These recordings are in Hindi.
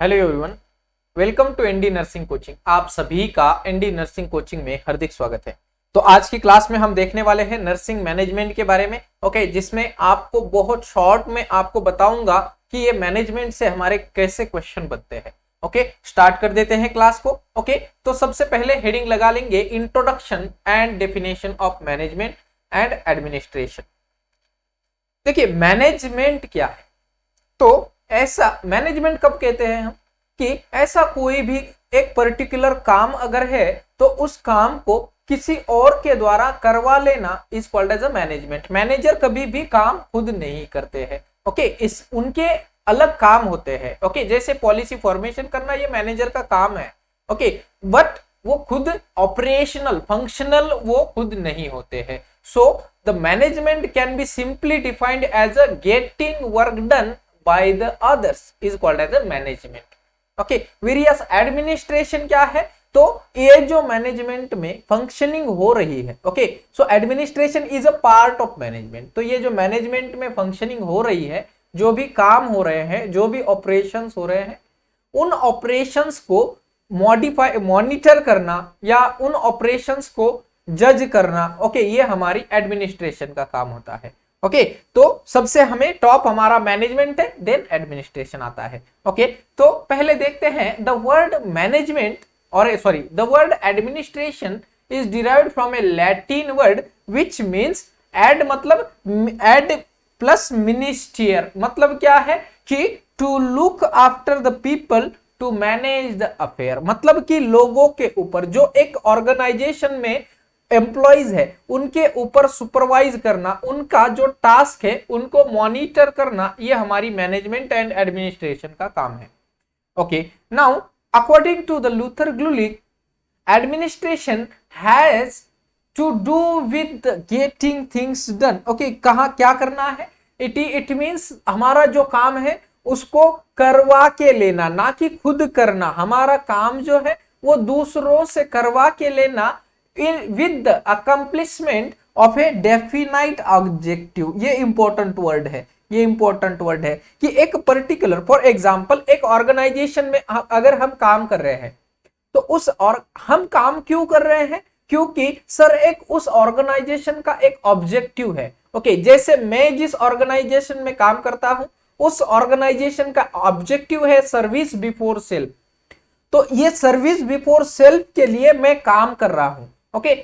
Hello everyone, welcome to ND nursing coaching. आप सभी का एनडी नर्सिंग कोचिंग में हार्दिक स्वागत है। तो आज की क्लास में हम देखने वाले हैं नर्सिंग मैनेजमेंट के बारे में। ओके, जिसमें आपको बहुत शॉर्ट में आपको बताऊंगा कि ये मैनेजमेंट से हमारे कैसे क्वेश्चन बनते हैं। ओके, स्टार्ट कर देते हैं क्लास को। ओके, तो सबसे पहले हेडिंग लगा लेंगे introduction and definition of management and administration. देखिए, मैनेजमेंट क्या है? तो ऐसा मैनेजमेंट कब कहते हैं हम कि ऐसा कोई भी एक पर्टिकुलर काम अगर है तो उस काम को किसी और के द्वारा करवा लेना is called as a management. Manager कभी भी काम खुद नहीं करते हैं। ओके, इस उनके अलग काम होते हैं। ओके, जैसे पॉलिसी फॉर्मेशन करना ये मैनेजर का काम है। ओके, बट वो खुद ऑपरेशनल फंक्शनल वो खुद नहीं होते हैं। So the management can be simply defined as a getting work done by the others is called as a management. Okay, various administration क्या है? तो ये जो मैनेजमेंट में फंक्शनिंग हो रही है। Okay, so administration is a part of management. तो ये जो मैनेजमेंट में फंक्शनिंग हो रही है, जो भी काम हो रहे हैं, जो भी ऑपरेशंस हो रहे हैं, उन ऑपरेशंस को मॉडिफाई मॉनिटर करना या उन ऑपरेशंस को जज करना, ओके, ये हमारी एडमिनिस्ट्रेशन का काम होता है। ओके, तो सबसे हमें टॉप हमारा मैनेजमेंट है, देन एडमिनिस्ट्रेशन आता है। ओके, तो पहले देखते हैं द वर्ड मैनेजमेंट और sorry the word administration is derived from a Latin word which means ad, मतलब एड प्लस मिनिस्टियर। मतलब क्या है कि to look after the people to manage the affair. मतलब कि लोगों के ऊपर, जो एक ऑर्गेनाइजेशन में एम्प्लॉइज है उनके ऊपर सुपरवाइज करना, उनका जो टास्क है उनको मॉनिटर करना, ये हमारी मैनेजमेंट एंड एडमिनिस्ट्रेशन का काम है। Okay, now according to the Luther Gulick, administration has to do with getting things done. Okay, कहा क्या करना है? इट मींस हमारा जो काम है उसको करवा के लेना, ना कि खुद करना। हमारा काम जो है वो दूसरों से करवा के लेना with the accomplishment of a definite objective। ये इंपॉर्टेंट वर्ड है, ये इंपॉर्टेंट वर्ड है कि एक पर्टिकुलर, फॉर एग्जांपल एक ऑर्गेनाइजेशन में अगर हम काम कर रहे हैं तो उस और हम काम क्यों कर रहे हैं? क्योंकि सर एक उस ऑर्गेनाइजेशन का एक ऑब्जेक्टिव है। ओके, जैसे मैं जिस ऑर्गेनाइजेशन में काम करता हूं उस ऑर्गेनाइजेशन का ऑब्जेक्टिव है सर्विस बिफोर सेल्फ। तो ये सर्विस बिफोर सेल्फ के लिए मैं काम कर रहा हूं। ओके,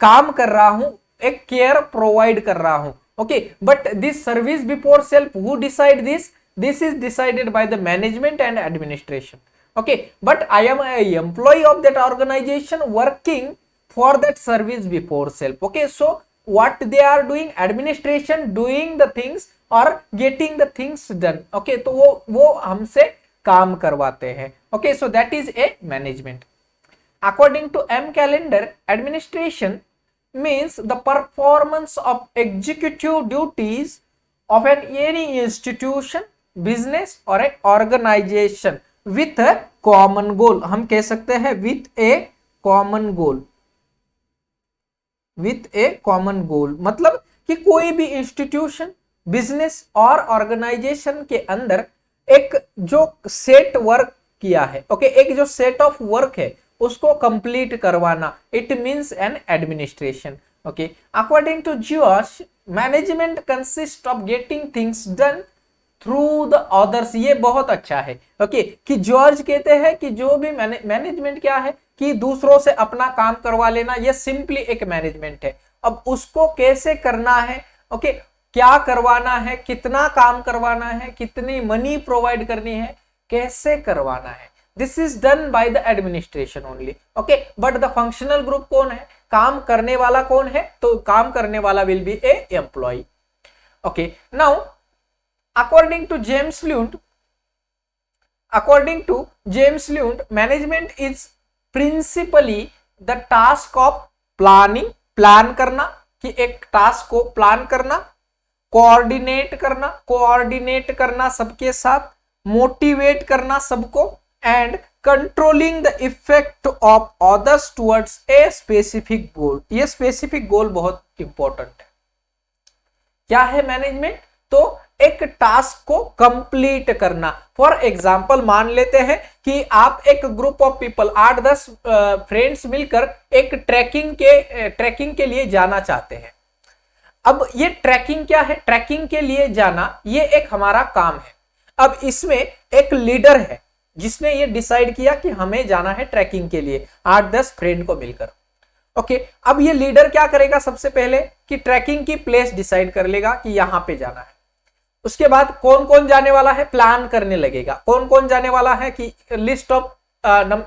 काम कर रहा हूं, एक केयर प्रोवाइड कर रहा हूं। Okay, but this service before self, who decide this is decided by the management and administration. Okay, but I am a employ of that organization working for that service before self. Okay, so what they are doing, administration doing the things और getting the things done। okay, तो वो हमसे काम करवाते हैं। Okay, so that is A management. According to M. Calendar, administration means the performance of executive duties of any institution, business or an organization with a common goal। हम कह सकते हैं with a common goal, with a common goal। मतलब कि कोई भी इंस्टीट्यूशन, बिजनेस और ऑर्गेनाइजेशन के अंदर एक जो सेट वर्क किया है, ओके, एक जो सेट ऑफ वर्क है उसको कंप्लीट करवाना, it means an administration. Okay, according to George, management consist of getting things done through the others. ये बहुत अच्छा है। ओके, कि जॉर्ज कहते हैं कि जो भी मैनेजमेंट क्या है कि दूसरों से अपना काम करवा लेना, ये सिंपली एक मैनेजमेंट है। अब उसको कैसे करना है, ओके, क्या करवाना है, कितना काम करवाना है, कितनी मनी प्रोवाइड करनी है, कैसे करवाना है, this is done by the administration only. Okay, but the functional group कौन है? काम करने वाला कौन है? तो काम करने वाला will be a employ. Okay, now according to James Lund, management is principally the task of planning, plan करना, कि एक टास्क को प्लान करना, कोऑर्डिनेट करना सबके साथ, मोटिवेट करना सबको, and controlling the effect of others towards a specific goal. ये स्पेसिफिक गोल बहुत इंपॉर्टेंट है। क्या है मैनेजमेंट? तो एक टास्क को कंप्लीट करना। फॉर एग्जांपल मान लेते हैं कि आप एक ग्रुप ऑफ पीपल 8-10 फ्रेंड्स मिलकर एक ट्रैकिंग के लिए जाना चाहते हैं। अब ये ट्रैकिंग क्या है? ट्रैकिंग के लिए जाना ये एक हमारा काम है। अब इसमें एक लीडर है जिसने ये डिसाइड किया कि हमें जाना है ट्रैकिंग के लिए 8-10 फ्रेंड को मिलकर। ओके, अब ये लीडर क्या करेगा? सबसे पहले कि ट्रैकिंग की प्लेस डिसाइड कर लेगा कि यहां पे जाना है। उसके बाद कौन कौन जाने वाला है प्लान करने लगेगा, कौन कौन जाने वाला है कि लिस्ट ऑफ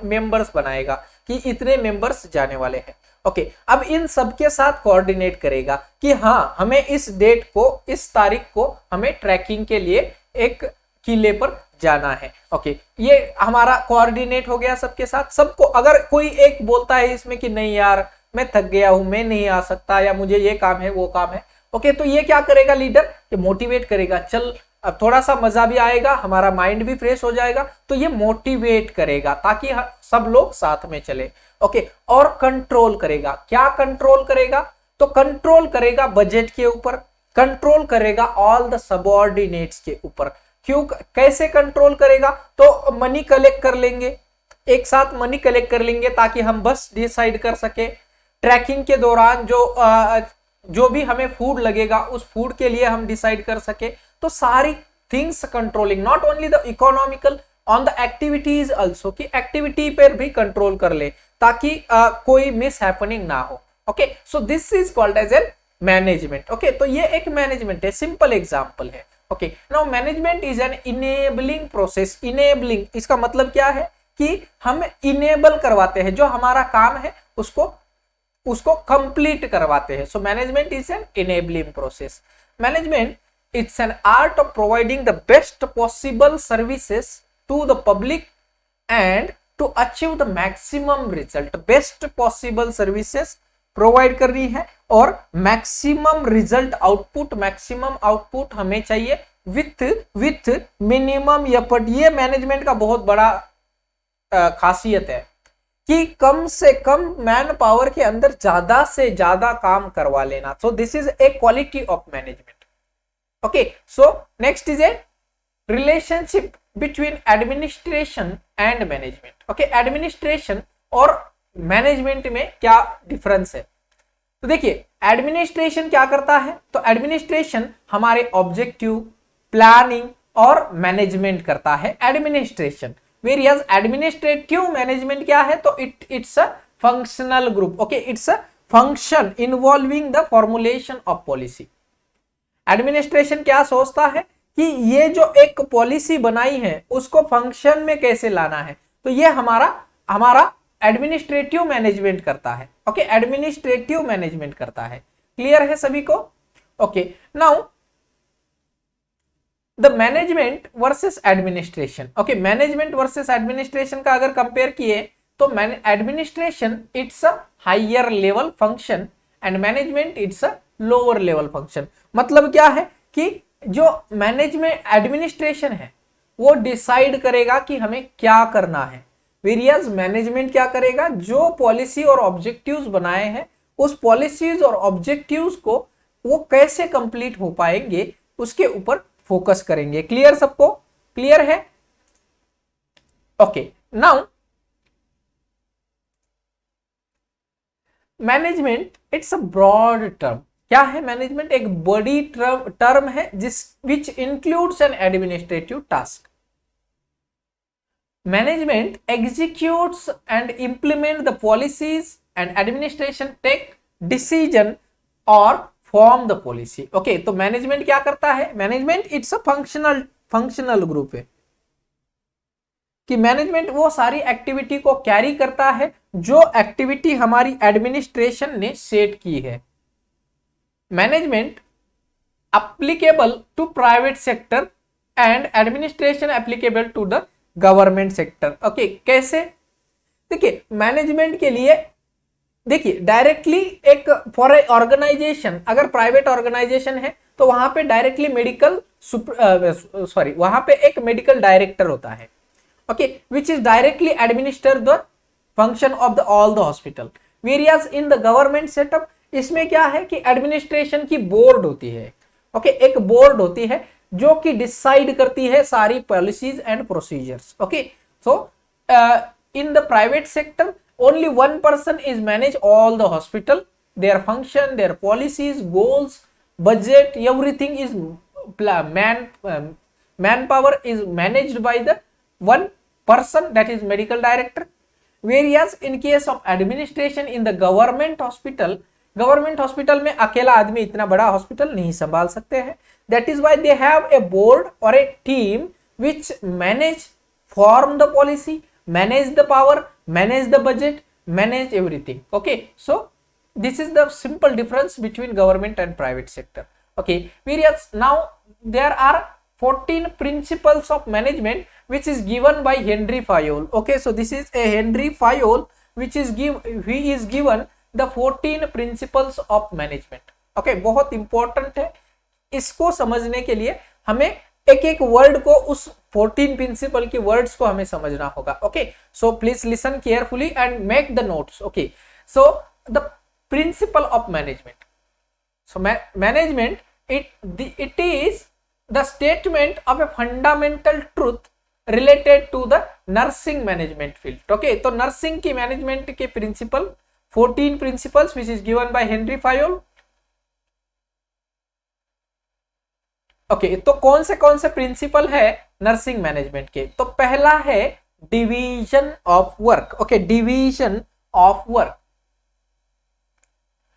मेंबर्स बनाएगा कि इतने मेंबर्स जाने वाले हैं। ओके, अब इन सबके साथ कोऑर्डिनेट करेगा कि हाँ हमें इस डेट को, इस तारीख को हमें ट्रैकिंग के लिए एक किले पर जाना है। ओके, ये हमारा कोऑर्डिनेट हो गया सबके साथ। सबको अगर कोई एक बोलता है इसमें कि नहीं यार मैं थक गया हूं, मैं नहीं आ सकता, या मुझे ये काम है वो काम है, ओके, तो ये क्या करेगा लीडर? ये मोटिवेट करेगा, चल अब थोड़ा सा मजा भी आएगा, हमारा माइंड भी फ्रेश हो जाएगा, तो ये मोटिवेट करेगा ताकि सब लोग साथ में चले। ओके, और कंट्रोल करेगा। क्या कंट्रोल करेगा? तो कंट्रोल करेगा बजट के ऊपर, कंट्रोल करेगा ऑल द सबऑर्डिनेट्स के ऊपर। क्यों, कैसे कंट्रोल करेगा? तो मनी कलेक्ट कर लेंगे, एक साथ मनी कलेक्ट कर लेंगे ताकि हम बस डिसाइड कर सके। ट्रैकिंग के दौरान जो भी हमें फूड लगेगा उस फूड के लिए हम डिसाइड कर सके। तो सारी things controlling, not only the economical, on the activities also, कि एक्टिविटी पर भी कंट्रोल कर ले ताकि कोई मिस हैपनिंग ना हो। Okay, so this is called as an management. Okay, तो ये एक मैनेजमेंट है, सिंपल एग्जांपल है। Okay, now management is an enabling process. Enabling इसका मतलब क्या है कि हम इनेबल करवाते हैं, जो हमारा काम है उसको कंप्लीट करवाते हैं। So management is an enabling process. Management it's an art of providing the best possible services to the public and to achieve the maximum result. Best possible services provide करनी है और maximum result output, maximum output हमें चाहिए विथ मिनिमम एफर्ट। ये मैनेजमेंट का बहुत बड़ा खासियत है कि कम से कम मैन पावर के अंदर ज्यादा से ज्यादा काम करवा लेना। सो this is a quality of management. Okay, so next is A relationship between administration and management. Okay, administration और मैनेजमेंट में क्या डिफरेंस है? तो देखिए एडमिनिस्ट्रेशन क्या करता है? तो एडमिनिस्ट्रेशन हमारे ऑब्जेक्टिव, प्लानिंग और मैनेजमेंट करता है एडमिनिस्ट्रेशन। वेरियस एडमिनिस्ट्रेटिव मैनेजमेंट क्या है? तो it's a functional group. Okay, it's a function involving the formulation of policy. Administration क्या सोचता है कि ये जो एक पॉलिसी बनाई है उसको फंक्शन में कैसे लाना है, तो ये हमारा एडमिनिस्ट्रेटिव मैनेजमेंट करता है। ओके, एडमिनिस्ट्रेटिव मैनेजमेंट करता है। क्लियर है सभी को? Okay, now the management versus administration. Okay, management versus administration का अगर कंपेयर किए तो administration it's a higher level function and management it's a lower level function. मतलब क्या है कि जो मैनेजमेंट एडमिनिस्ट्रेशन है वो डिसाइड करेगा कि हमें क्या करना है, वेरियस मैनेजमेंट क्या करेगा? जो पॉलिसी और ऑब्जेक्टिव्स बनाए हैं उस पॉलिसीज और ऑब्जेक्टिव्स को वो कैसे कंप्लीट हो पाएंगे उसके ऊपर फोकस करेंगे। क्लियर सबको? क्लियर है? Okay, now management it's a broad term. क्या है मैनेजमेंट? एक बड़ी टर्म है which includes an administrative task. Management executes and implement the policies and administration take decision or form the policy. Okay, तो मैनेजमेंट क्या करता है? Management it's a functional group है कि मैनेजमेंट वो सारी एक्टिविटी को कैरी करता है जो एक्टिविटी हमारी एडमिनिस्ट्रेशन ने सेट की है। Management applicable to private sector and administration applicable to the government sector. Okay, कैसे? देखिए मैनेजमेंट के लिए देखिए डायरेक्टली एक फॉर ए ऑर्गेनाइजेशन, अगर प्राइवेट ऑर्गेनाइजेशन है तो वहां पे डायरेक्टली वहां पे एक मेडिकल डायरेक्टर होता है। Okay, which is directly administer the function of the all the hospital. Various in the government setup इसमें क्या है कि एडमिनिस्ट्रेशन की बोर्ड होती है, ओके एक बोर्ड होती है जो कि डिसाइड करती है सारी policies and procedures. Okay so in the private sector only one person is manage all the hospital, their function, their policies, goals, budget, everything is manpower is managed by the one person, that is medical director. Whereas in case of administration in the government hospital में अकेला आदमी इतना बड़ा हॉस्पिटल नहीं संभाल सकते हैं। That is why they have a board or a team which manage, form the policy, manage the power, manage the budget, manage everything. Okay, so this is the simple difference between government and private sector. Okay, whereas now there are 14 principles of management which is given by Henry Fayol. Okay, so this is a Henry Fayol which is given the 14 principles of management. Okay, बहुत important है, इसको समझने के लिए हमें एक एक वर्ड को, उस 14 प्रिंसिपल की वर्ड्स को हमें समझना होगा। Okay so please listen carefully and make the notes. Okay so the principle of management. So management, it is the statement of a fundamental truth related to the nursing management field. Okay, तो nursing की management के principle 14 principles which is given by Henry Fayol. Okay, तो कौन से प्रिंसिपल है नर्सिंग मैनेजमेंट के? तो पहला है division of work. Okay division of work,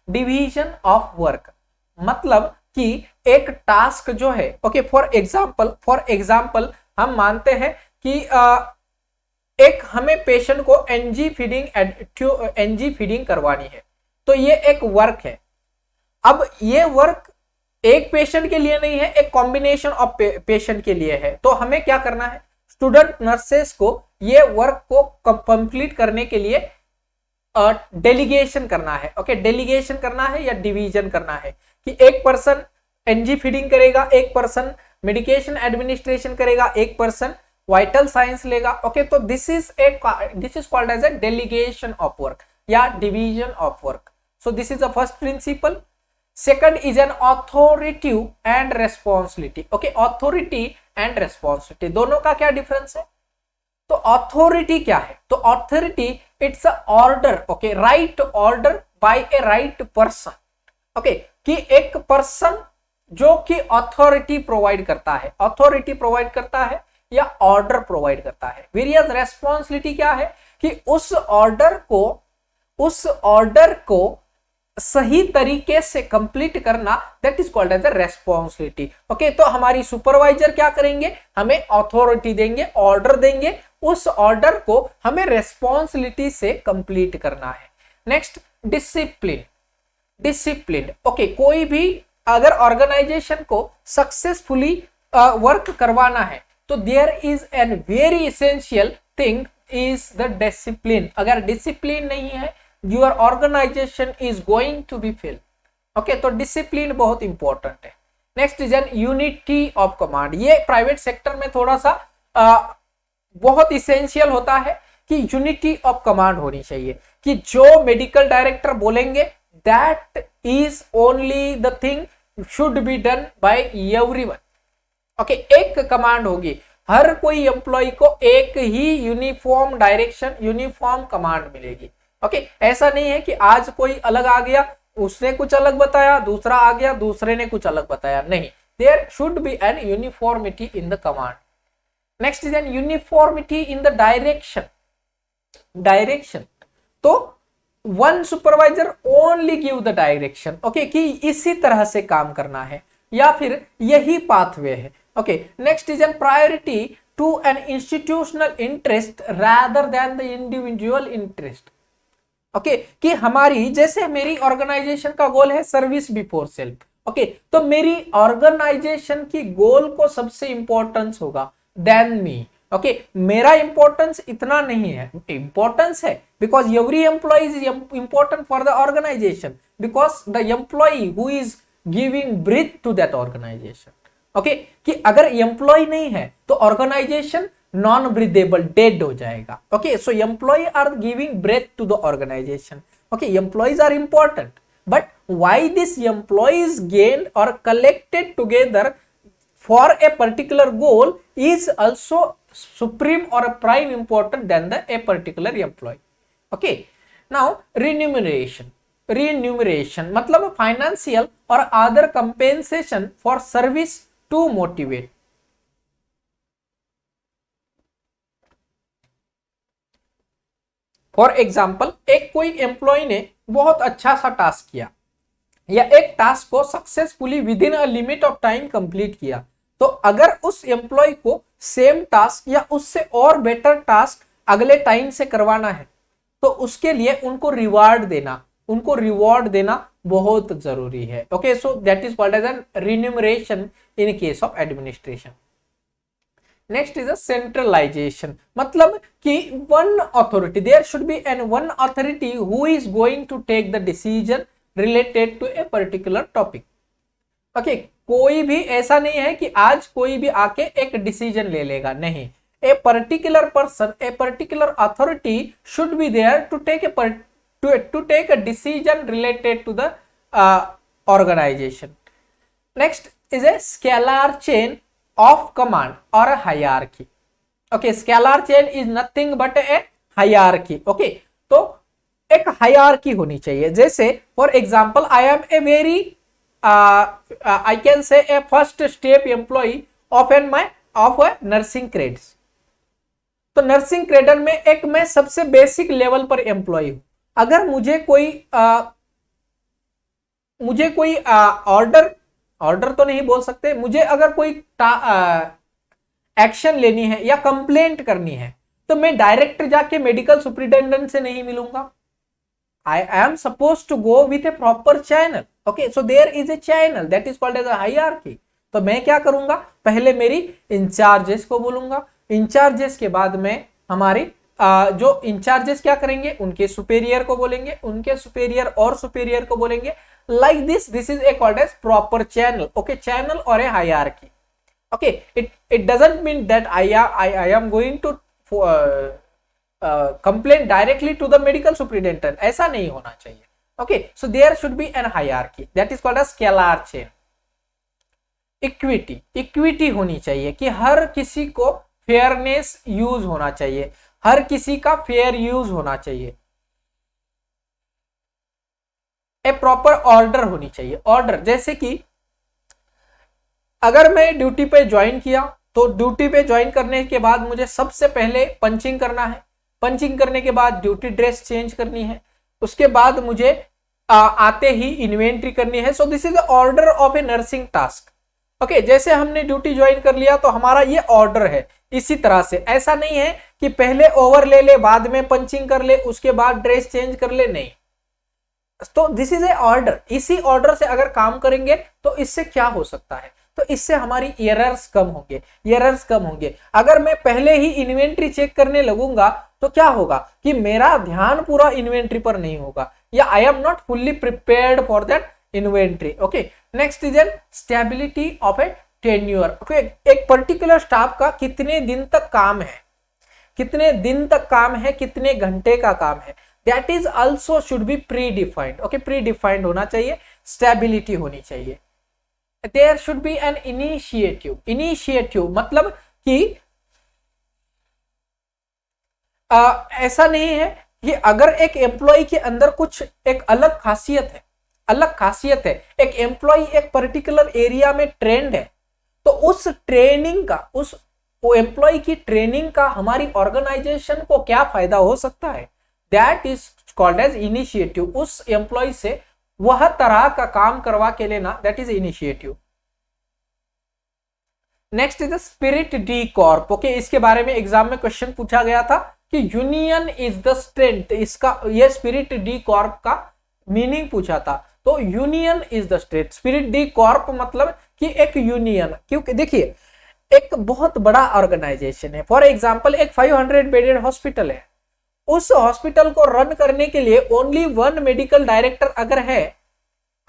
division of work मतलब कि एक टास्क जो है, ओके फॉर एग्जांपल हम मानते हैं कि एक हमें पेशेंट को एनजी फीडिंग करवानी है, तो ये एक वर्क है। अब ये वर्क एक पेशेंट के लिए नहीं है, एक कॉम्बिनेशन ऑफ पेशेंट के लिए है। तो हमें क्या करना है, स्टूडेंट नर्सेस को ये वर्क को कंप्लीट करने के लिए डेलीगेशन करना है। ओके डेलीगेशन करना है या डिवीजन करना है कि एक पर्सन एनजी फीडिंग करेगा, एक पर्सन मेडिकेशन एडमिनिस्ट्रेशन करेगा, एक पर्सन वाइटल साइंस लेगा। ओके तो this is called as a delegation of work या division of work. So this is the first principle. Second is an authority and responsibility. Okay authority and responsibility दोनों का क्या डिफरेंस है? तो ऑथोरिटी क्या है? तो authority it's a order, okay right order by A right person. Okay कि एक पर्सन जो कि अथॉरिटी प्रोवाइड करता है या ऑर्डर प्रोवाइड करता है। वेरियस रेस्पॉन्सिबिलिटी क्या है कि उस ऑर्डर को सही तरीके से कंप्लीट करना, that is called as a responsibility. Okay तो हमारी सुपरवाइजर क्या करेंगे, हमें अथॉरिटी देंगे, ऑर्डर देंगे, उस ऑर्डर को हमें रेस्पॉन्सिबिलिटी से कंप्लीट करना है। Next discipline. ओके कोई भी अगर ऑर्गेनाइजेशन को सक्सेसफुली वर्क करवाना है तो there is an very essential thing is the discipline. अगर डिसिप्लिन नहीं है, your organization is going to be fail. Okay तो डिसिप्लिन बहुत इंपॉर्टेंट है। Next is an unity of command. ये प्राइवेट सेक्टर में थोड़ा सा बहुत इसेंशियल होता है कि यूनिटी ऑफ कमांड होनी चाहिए, कि जो मेडिकल डायरेक्टर बोलेंगे that is only the thing should be done by everyone. Okay एक कमांड होगी, हर कोई एम्प्लॉय को एक ही यूनिफॉर्म डायरेक्शन, यूनिफॉर्म कमांड मिलेगी। ओके ऐसा नहीं है कि आज कोई अलग आ गया, उसने कुछ अलग बताया, दूसरा आ गया, दूसरे ने कुछ अलग बताया, नहीं, there should be an uniformity in the command. Next is an uniformity in the direction. तो one supervisor only give the direction, okay कि इसी तरह से काम करना है या फिर यही पाथवे है। Okay next is an priority to an institutional interest rather than the individual interest. Okay कि हमारी, जैसे मेरी ऑर्गेनाइजेशन का गोल है सर्विस बिफोर सेल्फ। ओके तो मेरी ऑर्गेनाइजेशन की गोल को सबसे इंपॉर्टेंस होगा देन मी। ओके मेरा इंपॉर्टेंस इतना नहीं है, इंपॉर्टेंस है because every employ is important for the organization, because the employ who is giving breath to that organization. Okay कि अगर एम्प्लॉय नहीं है तो ऑर्गेनाइजेशन नॉन ब्रीदेबल, डेड हो जाएगा। Okay so employ are giving breath to the organization. Okay employees are important but why this employees gained or collected together for a particular goal is also supreme or a prime important than a particular employee. Okay, now remuneration मतलब financial or other compensation for service to motivate. For example एक कोई एम्प्लॉय ने बहुत अच्छा सा टास्क किया या एक टास्क को successfully with in a limit of time complete किया, तो अगर उस एम्प्लॉय को सेम टास्क या उससे और बेटर टास्क अगले टाइम से करवाना है तो उसके लिए उनको रिवॉर्ड देना बहुत जरूरी है. Okay, so that is called as an remuneration in case of administration. Next is a centralization मतलब कि one authority, there should be an one authority who is going to take the decision related to a particular topic. Okay, कोई भी ऐसा नहीं है कि आज कोई भी आके एक डिसीजन ले लेगा, नहीं. A particular person, a particular authority should be there to take a decision related to the organization. Next is a scalar chain of command or a hierarchy. Okay, scalar chain is nothing but a hierarchy. Okay, तो एक hierarchy होनी चाहिए. जैसे for example I am a very I can say a first step employee of a nursing grades. तो नर्सिंग क्रेडर में एक मैं सबसे बेसिक लेवल पर एम्प्लॉय हूं. अगर मुझे कोई ऑर्डर तो नहीं बोल सकते, मुझे अगर कोई एक्शन लेनी है या कंप्लेंट करनी है तो मैं डायरेक्ट जाके मेडिकल सुपरिटेंडेंट से नहीं मिलूंगा. I am supposed to go with a proper channel. Okay, so there is a channel that is called as a hierarchy. तो मैं क्या करूंगा, पहले मेरी इंचार्जेस को बोलूंगा, इंचार्जेस के बाद में हमारी जो इंचार्जेस क्या करेंगे, उनके सुपेरियर को बोलेंगे, उनके सुपेरियर और सुपेरियर को बोलेंगे. Like this is a called as proper channel. Okay, channel or a hierarchy. Okay, it doesn't mean that I am going to complain directly to the medical superintendent. ऐसा नहीं होना चाहिए. Okay, so there should be an hierarchy that is called as scalar chain. Equity होनी चाहिए कि हर किसी को फेयरनेस यूज होना चाहिए, हर किसी का फेयर यूज होना चाहिए. ए प्रॉपर ऑर्डर होनी चाहिए. ऑर्डर जैसे कि अगर मैं ड्यूटी पे ज्वाइन किया तो ड्यूटी पे ज्वाइन करने के बाद मुझे सबसे पहले पंचिंग करना है, पंचिंग करने के बाद ड्यूटी ड्रेस चेंज करनी है, उसके बाद मुझे आते ही इन्वेंट्री करनी है. सो this is the order of A nursing task. Okay, जैसे हमने ड्यूटी ज्वाइन कर लिया तो हमारा ये ऑर्डर है. इसी तरह से ऐसा नहीं है कि पहले ओवर ले ले, बाद में पंचिंग कर ले, उसके बाद ड्रेस चेंज कर ले, नहीं. तो दिस इज ए ऑर्डर. इसी ऑर्डर से अगर काम करेंगे तो इससे क्या हो सकता है, तो इससे हमारी एरर्स कम होंगे. अगर मैं पहले ही इन्वेंट्री चेक करने लगूंगा तो क्या होगा कि मेरा ध्यान पूरा इन्वेंट्री पर नहीं होगा, या I am not fully prepared for that inventory. Okay, next is N stability of A tenure. Okay, एक पर्टिकुलर स्टाफ का कितने दिन तक काम है, कितने घंटे का काम है, that is also should be predefined. Okay, predefined होना चाहिए, stability होनी चाहिए. There should be an initiative मतलब कि ऐसा नहीं है कि अगर एक एम्प्लॉय के अंदर कुछ एक अलग खासियत है, एक एम्प्लॉय एक पर्टिकुलर एरिया में ट्रेंड है, तो उस ट्रेनिंग का, उस एम्प्लॉय की ट्रेनिंग का हमारी ऑर्गेनाइजेशन को क्या फायदा हो सकता है, that is called as initiative. उस एम्प्लॉय से वह तरह का काम करवा के लेना, that is initiative. Next is the spirit de corps. Okay, इसके बारे में एग्जाम में क्वेश्चन पूछा गया था कि यूनियन इज द स्ट्रेंथ. इसका ये स्पिरिट डी कॉर्प का मीनिंग पूछा था, तो union is the strength. Spirit de Corp मतलब कि एक यूनियन, क्योंकि देखिए एक बहुत बड़ा ऑर्गेनाइजेशन है. फॉर एग्जाम्पल एक 500 बेडेड हॉस्पिटल है, उस हॉस्पिटल को रन करने के लिए ओनली वन मेडिकल डायरेक्टर अगर है,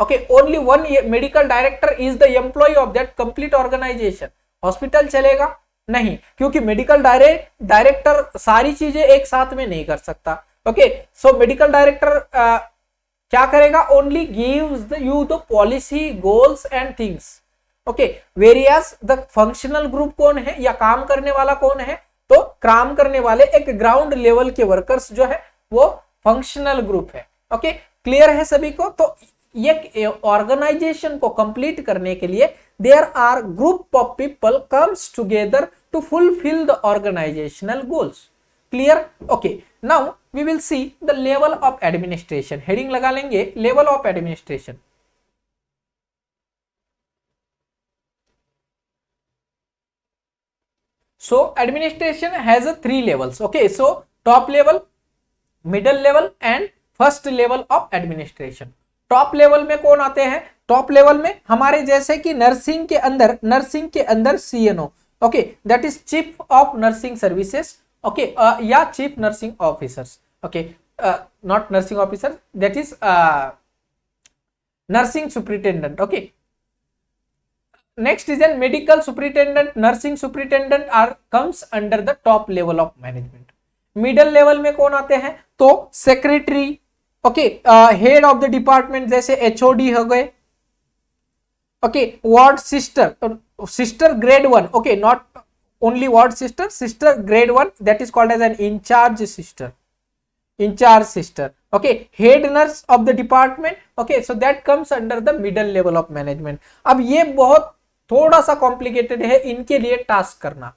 okay, only one medical director is the employ of that complete organization, hospital चलेगा नहीं, क्योंकि मेडिकल डायरेक्टर सारी चीजें एक साथ में नहीं कर सकता. ओके, सो मेडिकल डायरेक्टर क्या करेगा, only gives you the policy, goals and things. Okay, various the functional group कौन है या काम करने वाला कौन है, तो काम करने वाले एक ग्राउंड लेवल के वर्कर्स जो है वो फंक्शनल ग्रुप है। ओके, क्लियर है सभी को। तो ये ऑर्गेनाइजेशन को कंप्लीट करने के लिए there are group of people comes together to fulfil the organizational goals. Clear? Okay, now we will see the level of administration. Heading लगा लेंगे level of administration. So administration has a 3 levels. Okay, so top level, middle level and first level of administration. Top level में कौन आते हैं, टॉप लेवल में हमारे जैसे कि नर्सिंग के अंदर CNO, okay, that is chief of nursing services, okay, या chief nursing officers, okay, not nursing officer, that is nursing superintendent. Okay, next is a medical superintendent, nursing superintendent are comes under the top level of management. middle level में कौन आते हैं, तो secretary, okay, head of the department जैसे HOD हो गए, okay, ward sister grade 1, okay, not only ward sister grade 1, that is called as an in charge sister, okay, head nurse of the department, okay, so that comes under the middle level of management. अब ये बहुत थोड़ा सा कॉम्प्लिकेटेड है इनके लिए टास्क करना।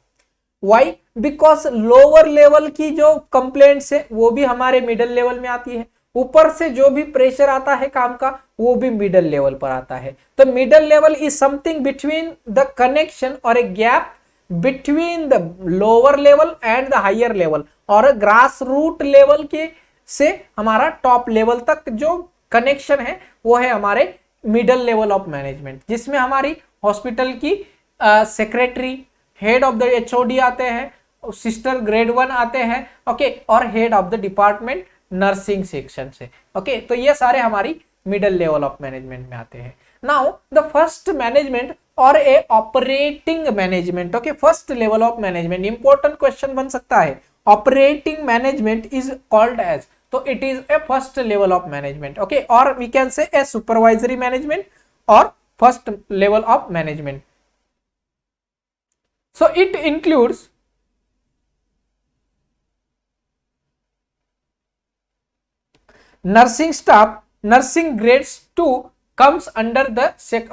वाई? बिकॉज लोअर लेवल की जो कंप्लेंट्स है वो भी हमारे मिडिल लेवल में आती है, ऊपर से जो भी प्रेशर आता है काम का वो भी मिडिल लेवल पर आता है। तो middle level is something between the connection और a gap between the lower level and the higher level, और ग्रास रूट लेवल के से हमारा टॉप लेवल तक जो कनेक्शन है वो है हमारे मिडिल लेवल ऑफ मैनेजमेंट, जिसमें हमारी हॉस्पिटल की secretary, head of the HOD आते हैं, सिस्टर ग्रेड 1 आते हैं, ओके, और head of the department nursing section से। ओके, तो ये सारे हमारी मिडिल लेवल ऑफ मैनेजमेंट में आते हैं। नाउ द फर्स्ट मैनेजमेंट और a operating management, okay, first level of management, important question बन सकता है। Operating management is called as, तो it is a first level of management, okay, और we can say a supervisory management और first level of management. So it includes nursing staff, nursing grades 2 comes under the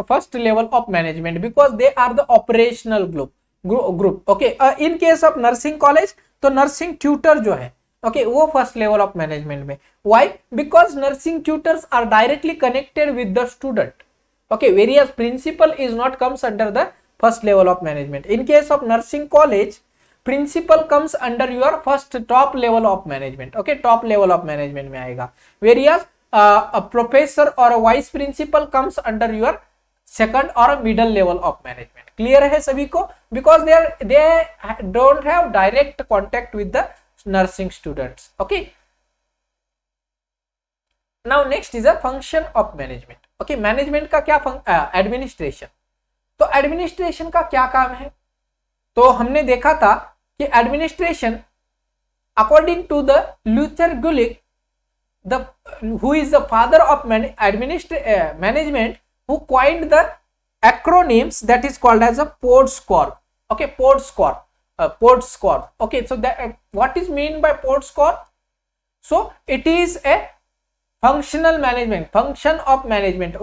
first level of management because they are the operational group. Okay, in case of nursing college तो nursing tutor जो है, okay, वो first level of management में। Why? Because nursing tutors are directly connected with the student. Okay, various principal is not comes under the first level of management. In case of nursing college, principal comes under your first top level of management. Okay, top level of management में आएगा। Various a professor or a vice principal comes under your second or a middle level of management. Clear है सभी को? Because they don't have direct contact with the nursing students. Okay. Now next is a function of management. Okay, management का क्या एडमिनिस्ट्रेशन, तो एडमिनिस्ट्रेशन का क्या काम है, तो हमने देखा था कि administration according to the Luther Gulick, the who is the father of management, who coined the acronyms that is called as a POSDCORB. Okay, POSDCORB, okay, so that what is mean by POSDCORB, so it is a functional management, function of management.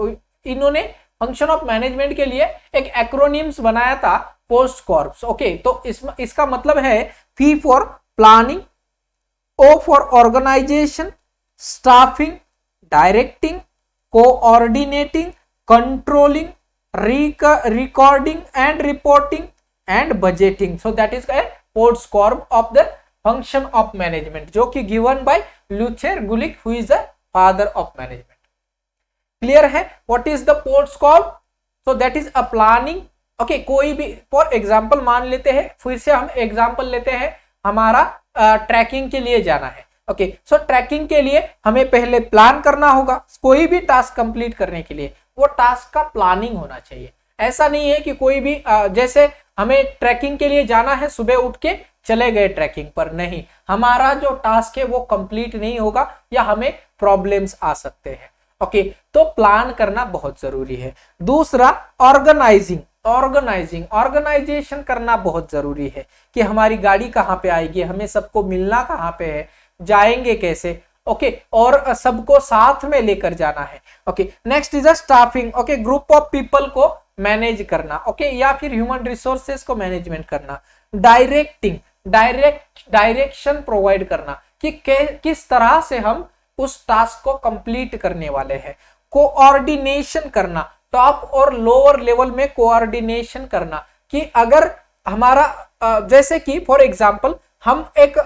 इन्होंने फंक्शन ऑफ मैनेजमेंट के लिए एक एक्रोनिम्स बनाया था, पोर्ट्सकॉर्प। ओके, तो इसका मतलब है P for planning, O for organization, staffing, directing, coordinating, controlling, recording and reporting and budgeting. So that is a POSDCORB of the function of management, जो कि given by Luther Gulick, who is the father of management. Clear है? What is the POSDCORB? So that is a planning. Okay, कोई भी फॉर एग्जांपल मान लेते हैं, फिर से हम एग्जांपल लेते हैं, हमारा ट्रैकिंग के लिए जाना है। ओके, सो ट्रैकिंग के लिए हमें पहले प्लान करना होगा, कोई भी टास्क कंप्लीट करने के लिए वो टास्क का प्लानिंग होना चाहिए। ऐसा नहीं है कि कोई भी जैसे हमें ट्रैकिंग के लिए जाना है, सुबह उठ के चले गए ट्रैकिंग पर, नहीं, हमारा जो टास्क है वो कंप्लीट नहीं होगा या हमें प्रॉब्लम्स आ सकते हैं। ओके, तो प्लान करना बहुत जरूरी है। दूसरा ऑर्गेनाइजेशन करना बहुत जरूरी है कि हमारी गाड़ी कहाँ पे आएगी, हमें सबको मिलना कहाँ पे है, जाएंगे कैसे, ओके, और सबको साथ में लेकर जाना है। Okay, next is a staffing, okay, group of people को मैनेज करना, ओके, या फिर ह्यूमन रिसोर्सेस को मैनेजमेंट करना। डायरेक्शन प्रोवाइड करना कि किस तरह से हम उस टास्क को कंप्लीट करने वाले हैं। कोऑर्डिनेशन करना, टॉप और लोअर लेवल में कोऑर्डिनेशन करना कि अगर हमारा जैसे कि फॉर एग्जांपल हम एक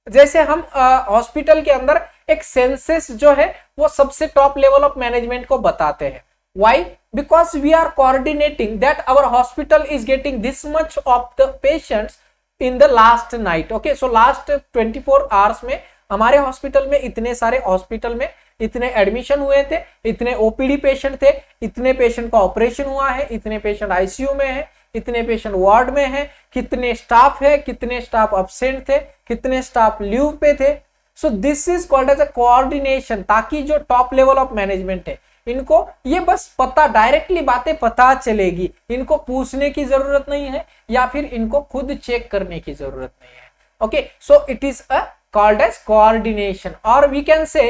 जैसे हम हॉस्पिटल के अंदर एक सेंसस जो है वो सबसे टॉप लेवल ऑफ मैनेजमेंट को बताते हैं। Why? Because we are coordinating that our hospital is getting this much of the patients in the last night. Okay, so last 24 hours में हमारे हॉस्पिटल में इतने सारे हॉस्पिटल में इतने एडमिशन हुए थे, इतने ओपीडी पेशेंट थे, इतने पेशेंट का ऑपरेशन हुआ है, इतने पेशेंट आईसीयू में है, इतने पेशेंट वार्ड में है, कितने स्टाफ है, कितने स्टाफ अब्सेंट थे, कितने स्टाफ लीव पे थे। So this is called as a coordination, ताकि जो टॉप लेवल ऑफ मैनेजमेंट है इनको ये बस पता, डायरेक्टली बातें पता चलेगी, इनको पूछने की जरूरत नहीं है या फिर इनको खुद चेक करने की जरूरत नहीं है। Okay, so it is a called as coordination. और वी कैन से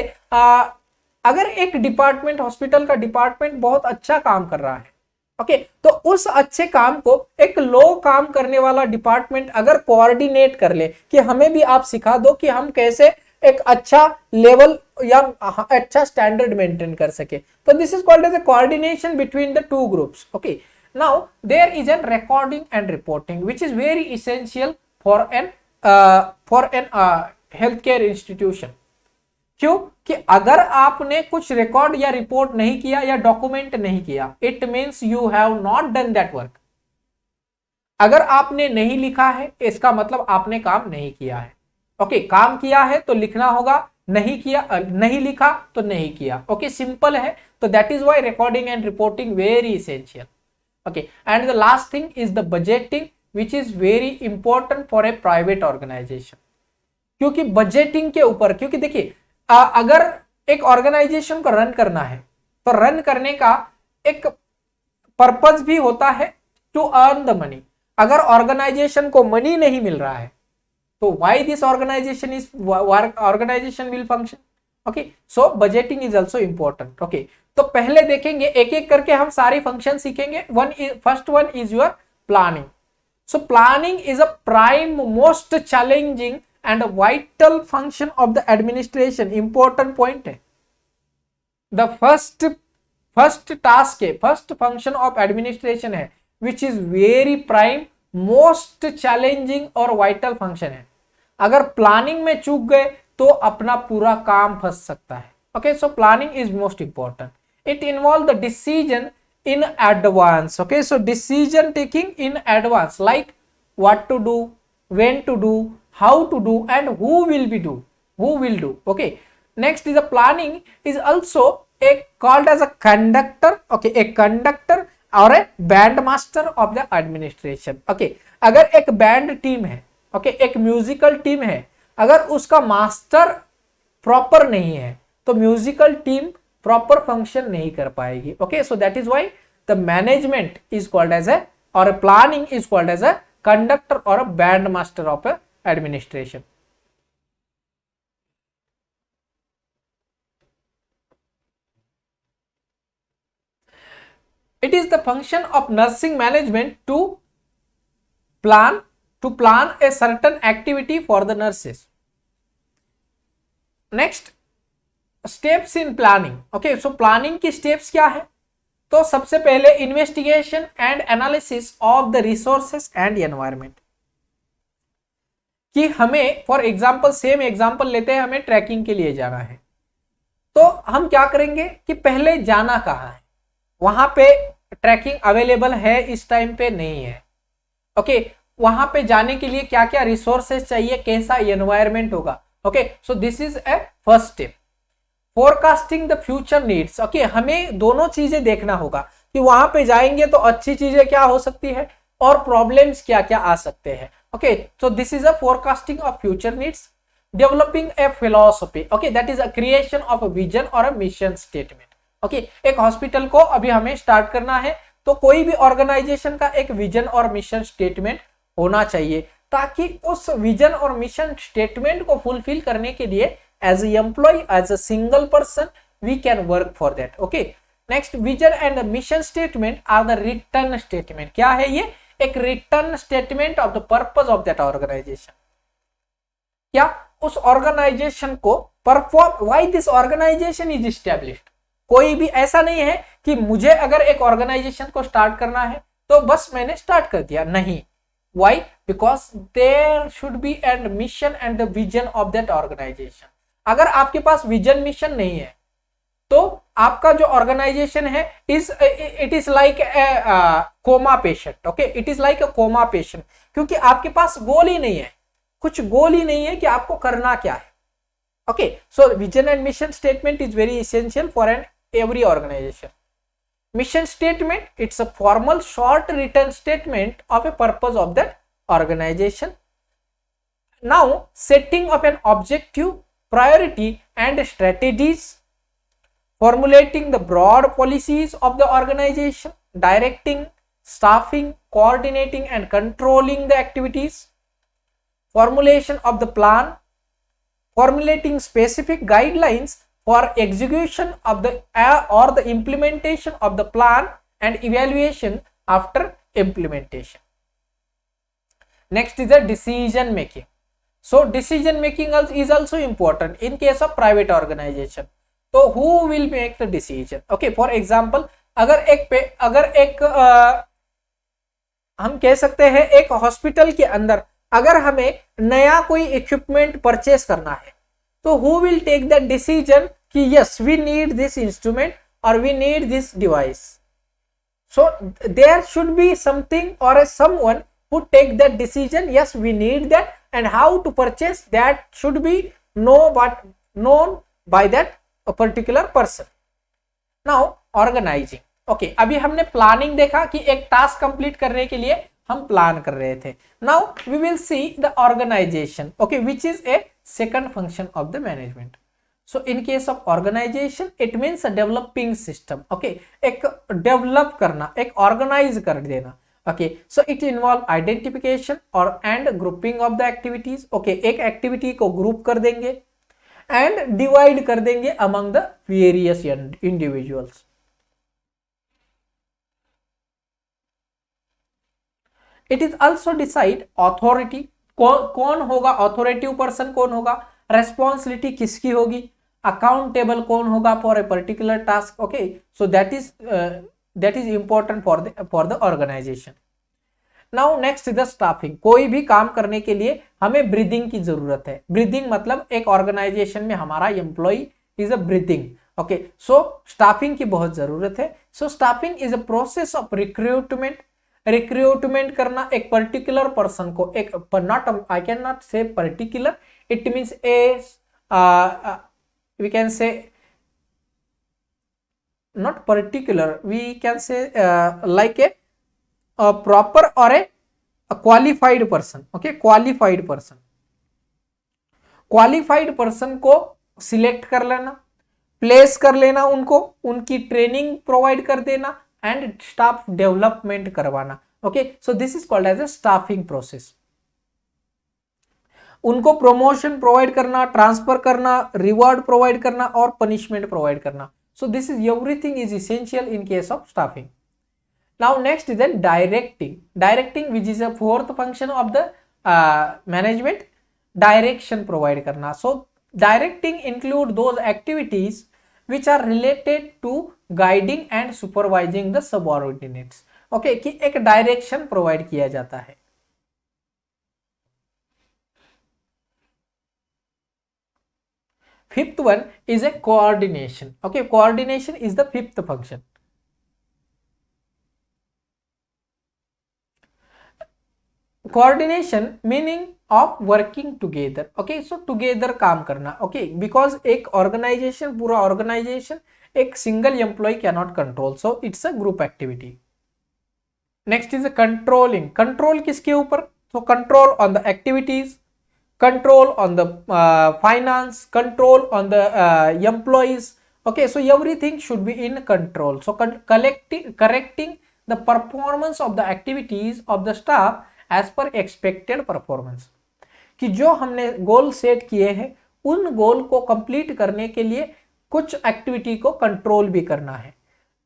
अगर एक डिपार्टमेंट, हॉस्पिटल का डिपार्टमेंट बहुत अच्छा काम कर रहा है, ओके, तो उस अच्छे काम को एक लो काम करने वाला डिपार्टमेंट अगर कोऑर्डिनेट कर ले कि हमें भी आप सिखा दो कि हम कैसे एक अच्छा लेवल या अच्छा स्टैंडर्ड मेंटेन कर सके, तो this is called as a coordination between the two groups. Okay, now there is an recording and reporting which is very essential for an health care institution. क्यों? कि अगर आपने कुछ रिकॉर्ड या रिपोर्ट नहीं किया या डॉक्यूमेंट नहीं किया, it means you have not done that work. अगर आपने नहीं लिखा है इसका मतलब आपने काम नहीं किया है। ओके, काम किया है तो लिखना होगा, नहीं किया, नहीं लिखा तो नहीं किया। ओके, सिंपल है। तो that is why recording and reporting very essential. Okay, and the last thing is the budgeting which is very important for a private organization. क्योंकि बजटिंग के ऊपर, क्योंकि देखिए अगर एक ऑर्गेनाइजेशन को रन करना है तो रन करने का एक पर्पस भी होता है टू अर्न द मनी। अगर ऑर्गेनाइजेशन को मनी नहीं मिल रहा है तो why this organization will function. Okay, so budgeting is also important. Okay, तो पहले देखेंगे एक एक करके, हम सारी फंक्शन सीखेंगे। First one is your planning. So planning is a prime most challenging and a vital function of the administration। important point है, the first task है, first function of administration है, which is very prime most challenging और vital function है। अगर प्लानिंग में चूक गए तो अपना पूरा काम फंस सकता है। Okay, so planning is most important. It involve the decision in advance. Okay, so decision taking in advance, like what to do, when to do, how to do and who will do। okay, next is the planning is also called as a conductor। okay, a conductor or a band master of the administration। okay, अगर एक बैंड टीम है, okay, एक म्यूजिकल टीम है, अगर उसका मास्टर प्रॉपर नहीं है तो म्यूजिकल टीम प्रॉपर फंक्शन नहीं कर पाएगी। okay, so that is why the management is called as a, or a planning is called as a conductor or a band master of a administration। It is the function of nursing management to plan a certain activity for the nurses। next, steps in planning। okay, so planning की steps क्या है? तो सबसे पहले investigation and analysis of the resources and environment। कि हमें फॉर एग्जाम्पल, सेम एग्जाम्पल लेते हैं, हमें ट्रैकिंग के लिए जाना है तो हम क्या करेंगे कि पहले जाना कहाँ है, वहां पे ट्रैकिंग अवेलेबल है इस टाइम पे, नहीं है। ओके, वहां पे जाने के लिए क्या क्या रिसोर्सेस चाहिए, कैसा एनवायरमेंट होगा। Okay, so this is a first step. Forecasting the future needs. Okay, हमें दोनों चीजें देखना होगा कि वहां पे जाएंगे तो अच्छी चीजें क्या हो सकती है और प्रॉब्लम्स क्या क्या आ सकते हैं। okay, so this is a forecasting of future needs। developing a philosophy, okay, that is a creation of a vision or a mission statement. Okay एक हॉस्पिटल को अभी हमें स्टार्ट करना है, तो कोई भी ऑर्गेनाइजेशन का एक विजन और मिशन स्टेटमेंट होना चाहिए, ताकि उस विजन और मिशन स्टेटमेंट को फुलफिल करने के लिए as employ, as a single person, we can work for that. Okay next, vision and mission statement are the return statement. क्या है ये? एक return statement of the purpose of that organization. क्या उस ऑर्गेनाइजेशन को perform, why this organization is established. कोई भी ऐसा नहीं है कि मुझे अगर एक ऑर्गेनाइजेशन को स्टार्ट करना है तो बस मैंने स्टार्ट कर दिया, नहीं. Why? Because there should be and mission and the vision of that organization. अगर आपके पास विजन मिशन नहीं है तो आपका जो ऑर्गेनाइजेशन है it is like coma patient. Okay it is like a coma patient, क्योंकि आपके पास गोल ही नहीं है, कुछ गोल ही नहीं है कि आपको करना क्या है. Okay so vision and mission statement is very essential for an every organization. Mission statement, it's a formal short written statement of a purpose of that organization. Now setting of an objective, priority and strategies, formulating the broad policies of the organization, directing, staffing, coordinating and controlling the activities, formulation of the plan, formulating specific guidelines for execution of the or the implementation of the plan and evaluation after implementation. Next is the decision making. So decision making is also important in case of private organization. So who will make the decision? Okay, for example, अगर एक हम कह सकते हैं एक हॉस्पिटल के अंदर अगर हमें नया कोई इक्विपमेंट परचेस करना है, तो who will take that decision कि yes we need this instrument or we need this device. So there should be something or someone who take that decision, yes we need that, and how to purchase that should be known by that particular person. Now organizing. Okay, अभी हमने प्लानिंग देखा कि एक टास्क कंप्लीट करने के लिए हम प्लान कर रहे थे. Now we will see the organization, okay, which is a second function of the management. So in case of organization it means a developing system. Okay, एक develop करना, एक organize कर देना. Okay, so it involve identification or and grouping of the activities. Okay, एक activity को group कर देंगे and divide कर देंगे among the various individuals. It is also decide authority, कौन होगा authoritative person, कौन होगा, responsibility किसकी होगी, accountable कौन होगा for a particular task. Okay, so that is important for the organization. Now next is the staffing. कोई भी काम करने के लिए हमें ब्रीदिंग की जरूरत है. ब्रीदिंग मतलब एक ऑर्गेनाइजेशन में हमारा employee is a breathing. Okay so staffing की बहुत जरूरत है. So staffing is a process of recruitment करना एक पर्टिकुलर पर्सन को, एक not I can not say particular, it means we can say not particular, we can say like a proper or a qualified person. Okay, qualified person को सिलेक्ट कर लेना, प्लेस कर लेना, उनको उनकी ट्रेनिंग प्रोवाइड कर देना एंड स्टाफ डेवलपमेंट करवाना. Okay so this is called as a staffing process. उनको प्रमोशन प्रोवाइड करना, ट्रांसफर करना, रिवॉर्ड प्रोवाइड करना और पनिशमेंट प्रोवाइड करना. So this is everything is essential in case of staffing. Now next is then directing which is a fourth function of the management. Direction provide करना. So directing include those activities which are related to guiding and supervising the subordinates. Okay, कि एक डायरेक्शन प्रोवाइड किया जाता है. Fifth one is a coordination. Okay, coordination is the fifth function. Coordination meaning of working together. Okay, so together काम करना. Okay, because एक organization, पूरा organization एक single employee cannot control, so it's a group activity. Next is a controlling. Control किसके ऊपर? So control on the activities, control on the finance, control on the employees. Okay, so everything should be in control. So correcting the performance of the activities of the staff as per expected performance, कि जो हमने गोल सेट किए हैं उन गोल को कंप्लीट करने के लिए कुछ एक्टिविटी को कंट्रोल भी करना है.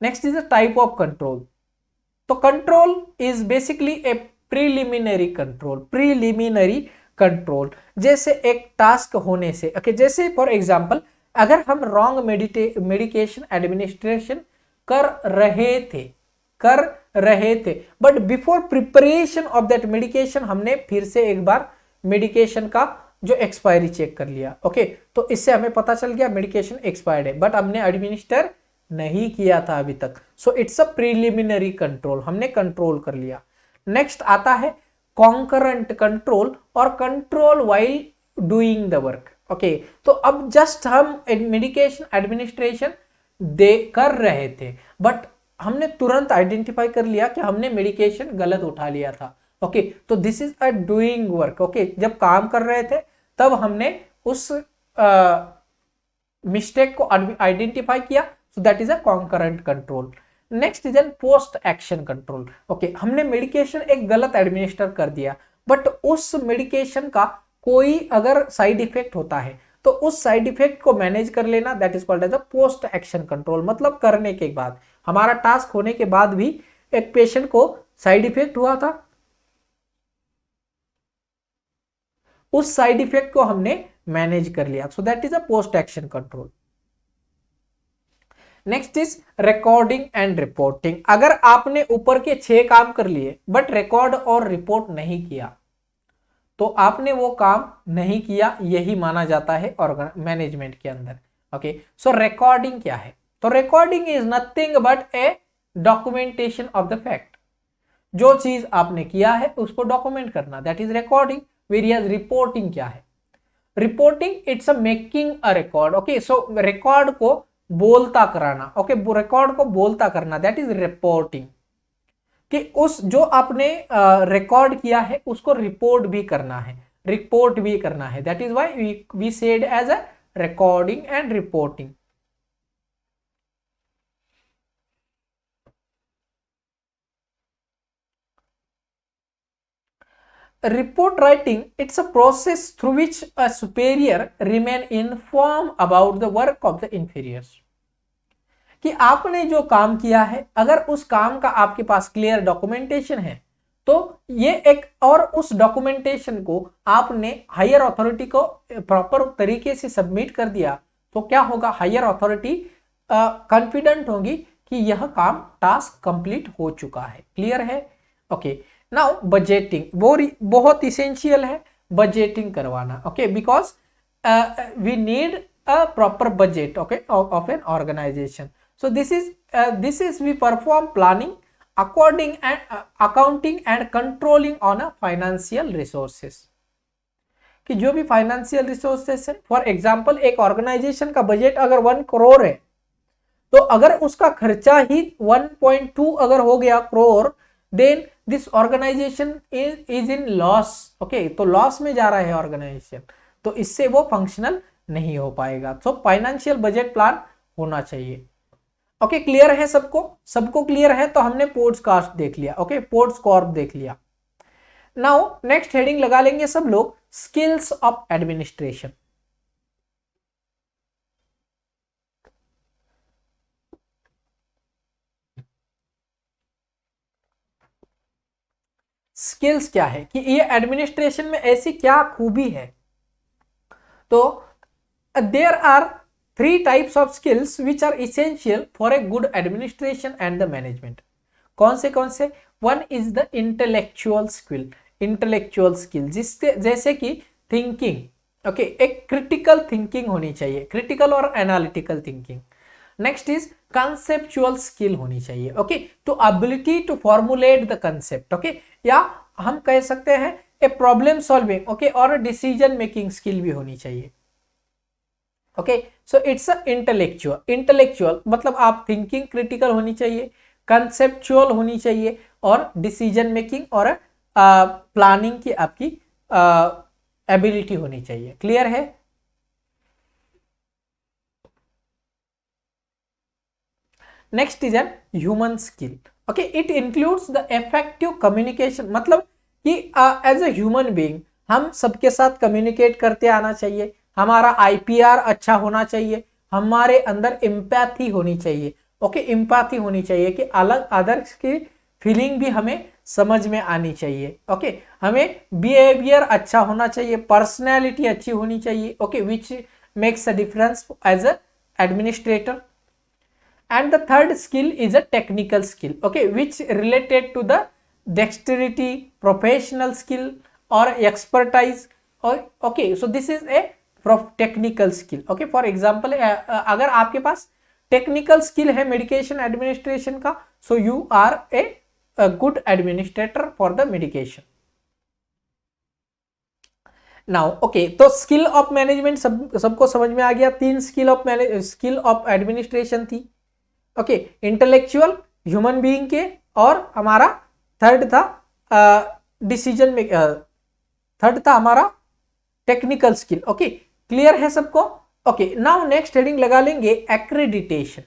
Next is the type of control. तो control is basically a preliminary control. Preliminary control जैसे एक टास्क होने से, ओके, जैसे फॉर एग्जांपल अगर हम रॉन्ग मेडिकेशन एडमिनिस्ट्रेशन कर रहे थे but before preparation of that medication हमने फिर से एक बार मेडिकेशन का जो एक्सपायरी चेक कर लिया. ओके, तो इससे हमें पता चल गया मेडिकेशन एक्सपायर्ड है बट हमने एडमिनिस्टर नहीं किया था अभी तक. सो इट्स अ प्रीलिमिनरी कंट्रोल, हमने कंट्रोल कर लिया. नेक्स्ट आता है कॉन्करेंट कंट्रोल और control while doing the work. Okay, तो अब जस्ट हम मेडिकेशन एडमिनिस्ट्रेशन कर रहे थे बट हमने तुरंत आइडेंटिफाई कर लिया कि हमने मेडिकेशन गलत उठा लिया था. ओके, तो this is a doing work. Okay, जब काम कर रहे थे तब हमने उस मिस्टेक को आइडेंटिफाई किया. सो that is a concurrent control. Next is N post action control. Okay, हमने मेडिकेशन एक गलत एडमिनिस्टर कर दिया बट उस मेडिकेशन का कोई अगर साइड इफेक्ट होता है तो उस साइड इफेक्ट को मैनेज कर लेना, that is called as a post action control. मतलब करने के बाद, हमारा टास्क होने के बाद भी एक पेशेंट को साइड इफेक्ट हुआ था, उस साइड इफेक्ट को हमने मैनेज कर लिया. सो that is a post action control. Next is recording and reporting. अगर आपने ऊपर के 6 काम कर लिए बट रिकॉर्ड और रिपोर्ट नहीं किया तो आपने वो काम नहीं किया, यही माना जाता है मैनेजमेंट के अंदर. ओके, सो रिकॉर्डिंग क्या है? तो recording is nothing but A documentation of the fact. जो चीज आपने किया है उसको डॉक्यूमेंट करना, that is recording. Various reporting क्या है? Reporting it's a making a record. Okay, so record को बोलता कराना. ओके, रिकॉर्ड को बोलता करना, दैट इज रिपोर्टिंग. कि उस जो आपने रिकॉर्ड किया है उसको रिपोर्ट भी करना है, रिपोर्ट भी करना है. That is why we said as a recording and reporting. Report writing, it's a process through which a superior remain informed about the work of the inferiors. कि आपने जो काम किया है अगर उस काम का आपके पास क्लियर डॉक्यूमेंटेशन है तो ये एक, और उस डॉक्यूमेंटेशन को आपने हायर अथॉरिटी को प्रॉपर तरीके से सबमिट कर दिया तो क्या होगा? हायर अथॉरिटी कॉन्फिडेंट होगी कि यह काम टास्क कंप्लीट हो चुका है. क्लियर है? ओके, नाउ बजटिंग बहुत इसेंशियल है, बजटिंग करवाना. Okay, because we need a proper budget, okay, of an organization. So this is we perform planning, accounting and controlling on a financial resources. कि जो भी फाइनेंशियल रिसोर्सेस है, फॉर एग्जांपल एक ऑर्गेनाइजेशन का बजट अगर 1 करोड़ है तो अगर उसका खर्चा ही 1.2 अगर हो गया crore, then this organization is in loss. Okay, तो लॉस में जा रहा है ऑर्गेनाइजेशन, तो इससे वो फंक्शनल नहीं हो पाएगा. तो फाइनेंशियल बजट प्लान होना चाहिए. ओके, क्लियर है सबको क्लियर है? तो हमने पॉडकास्ट देख लिया. ओके, पॉडकॉर्प देख लिया. नाउ नेक्स्ट हेडिंग लगा लेंगे सब लोग, स्किल्स ऑफ एडमिनिस्ट्रेशन. स्किल्स क्या है कि ये एडमिनिस्ट्रेशन में ऐसी क्या खूबी है? तो there are 3 types of skills which are essential for a good administration and the management. कौन से? One is the intellectual skill. Intellectual skill जिससे जैसे कि थिंकिंग. ओके, एक क्रिटिकल थिंकिंग होनी चाहिए, क्रिटिकल और analytical thinking. Next is conceptual skill होनी चाहिए. Okay, to ability to formulate the concept. Okay, या हम कह सकते हैं ए प्रॉब्लम सॉल्विंग. ओके, और डिसीजन मेकिंग स्किल भी होनी चाहिए. Okay, so it's a intellectual मतलब आप थिंकिंग क्रिटिकल होनी चाहिए, कंसेप्चुअल होनी चाहिए और डिसीजन मेकिंग और प्लानिंग की आपकी एबिलिटी होनी चाहिए। क्लियर है? Next is an human skill. Okay, it includes the effective communication, मतलब कि एज ए ह्यूमन बीइंग हम सबके साथ कम्युनिकेट करते आना चाहिए, हमारा आईपीआर अच्छा होना चाहिए, हमारे अंदर एम्पैथी होनी चाहिए। ओके, एम्पैथी होनी चाहिए कि अलग अदर्स की फीलिंग भी हमें समझ में आनी चाहिए। ओके, हमें बिहेवियर अच्छा होना चाहिए, पर्सनैलिटी अच्छी होनी चाहिए। Okay, which makes a difference as a administrator. And the third skill is a technical skill, okay, which related to the dexterity, professional skill or expertise, or okay, so this is a technical skill। okay, for example अगर आपके पास टेक्निकल स्किल है मेडिकेशन एडमिनिस्ट्रेशन का, so you are a good administrator for the medication। Now okay, तो स्किल ऑफ मैनेजमेंट सबको समझ में आ गया। 3 स्किल ऑफ एडमिनिस्ट्रेशन थी। ओके, इंटेलेक्चुअल, ह्यूमन बीइंग के, और हमारा थर्ड था डिसीजन में, थर्ड था हमारा टेक्निकल स्किल। ओके, क्लियर है सबको? ओके, नाउ नेक्स्ट हेडिंग लगा लेंगे एक्रेडिटेशन।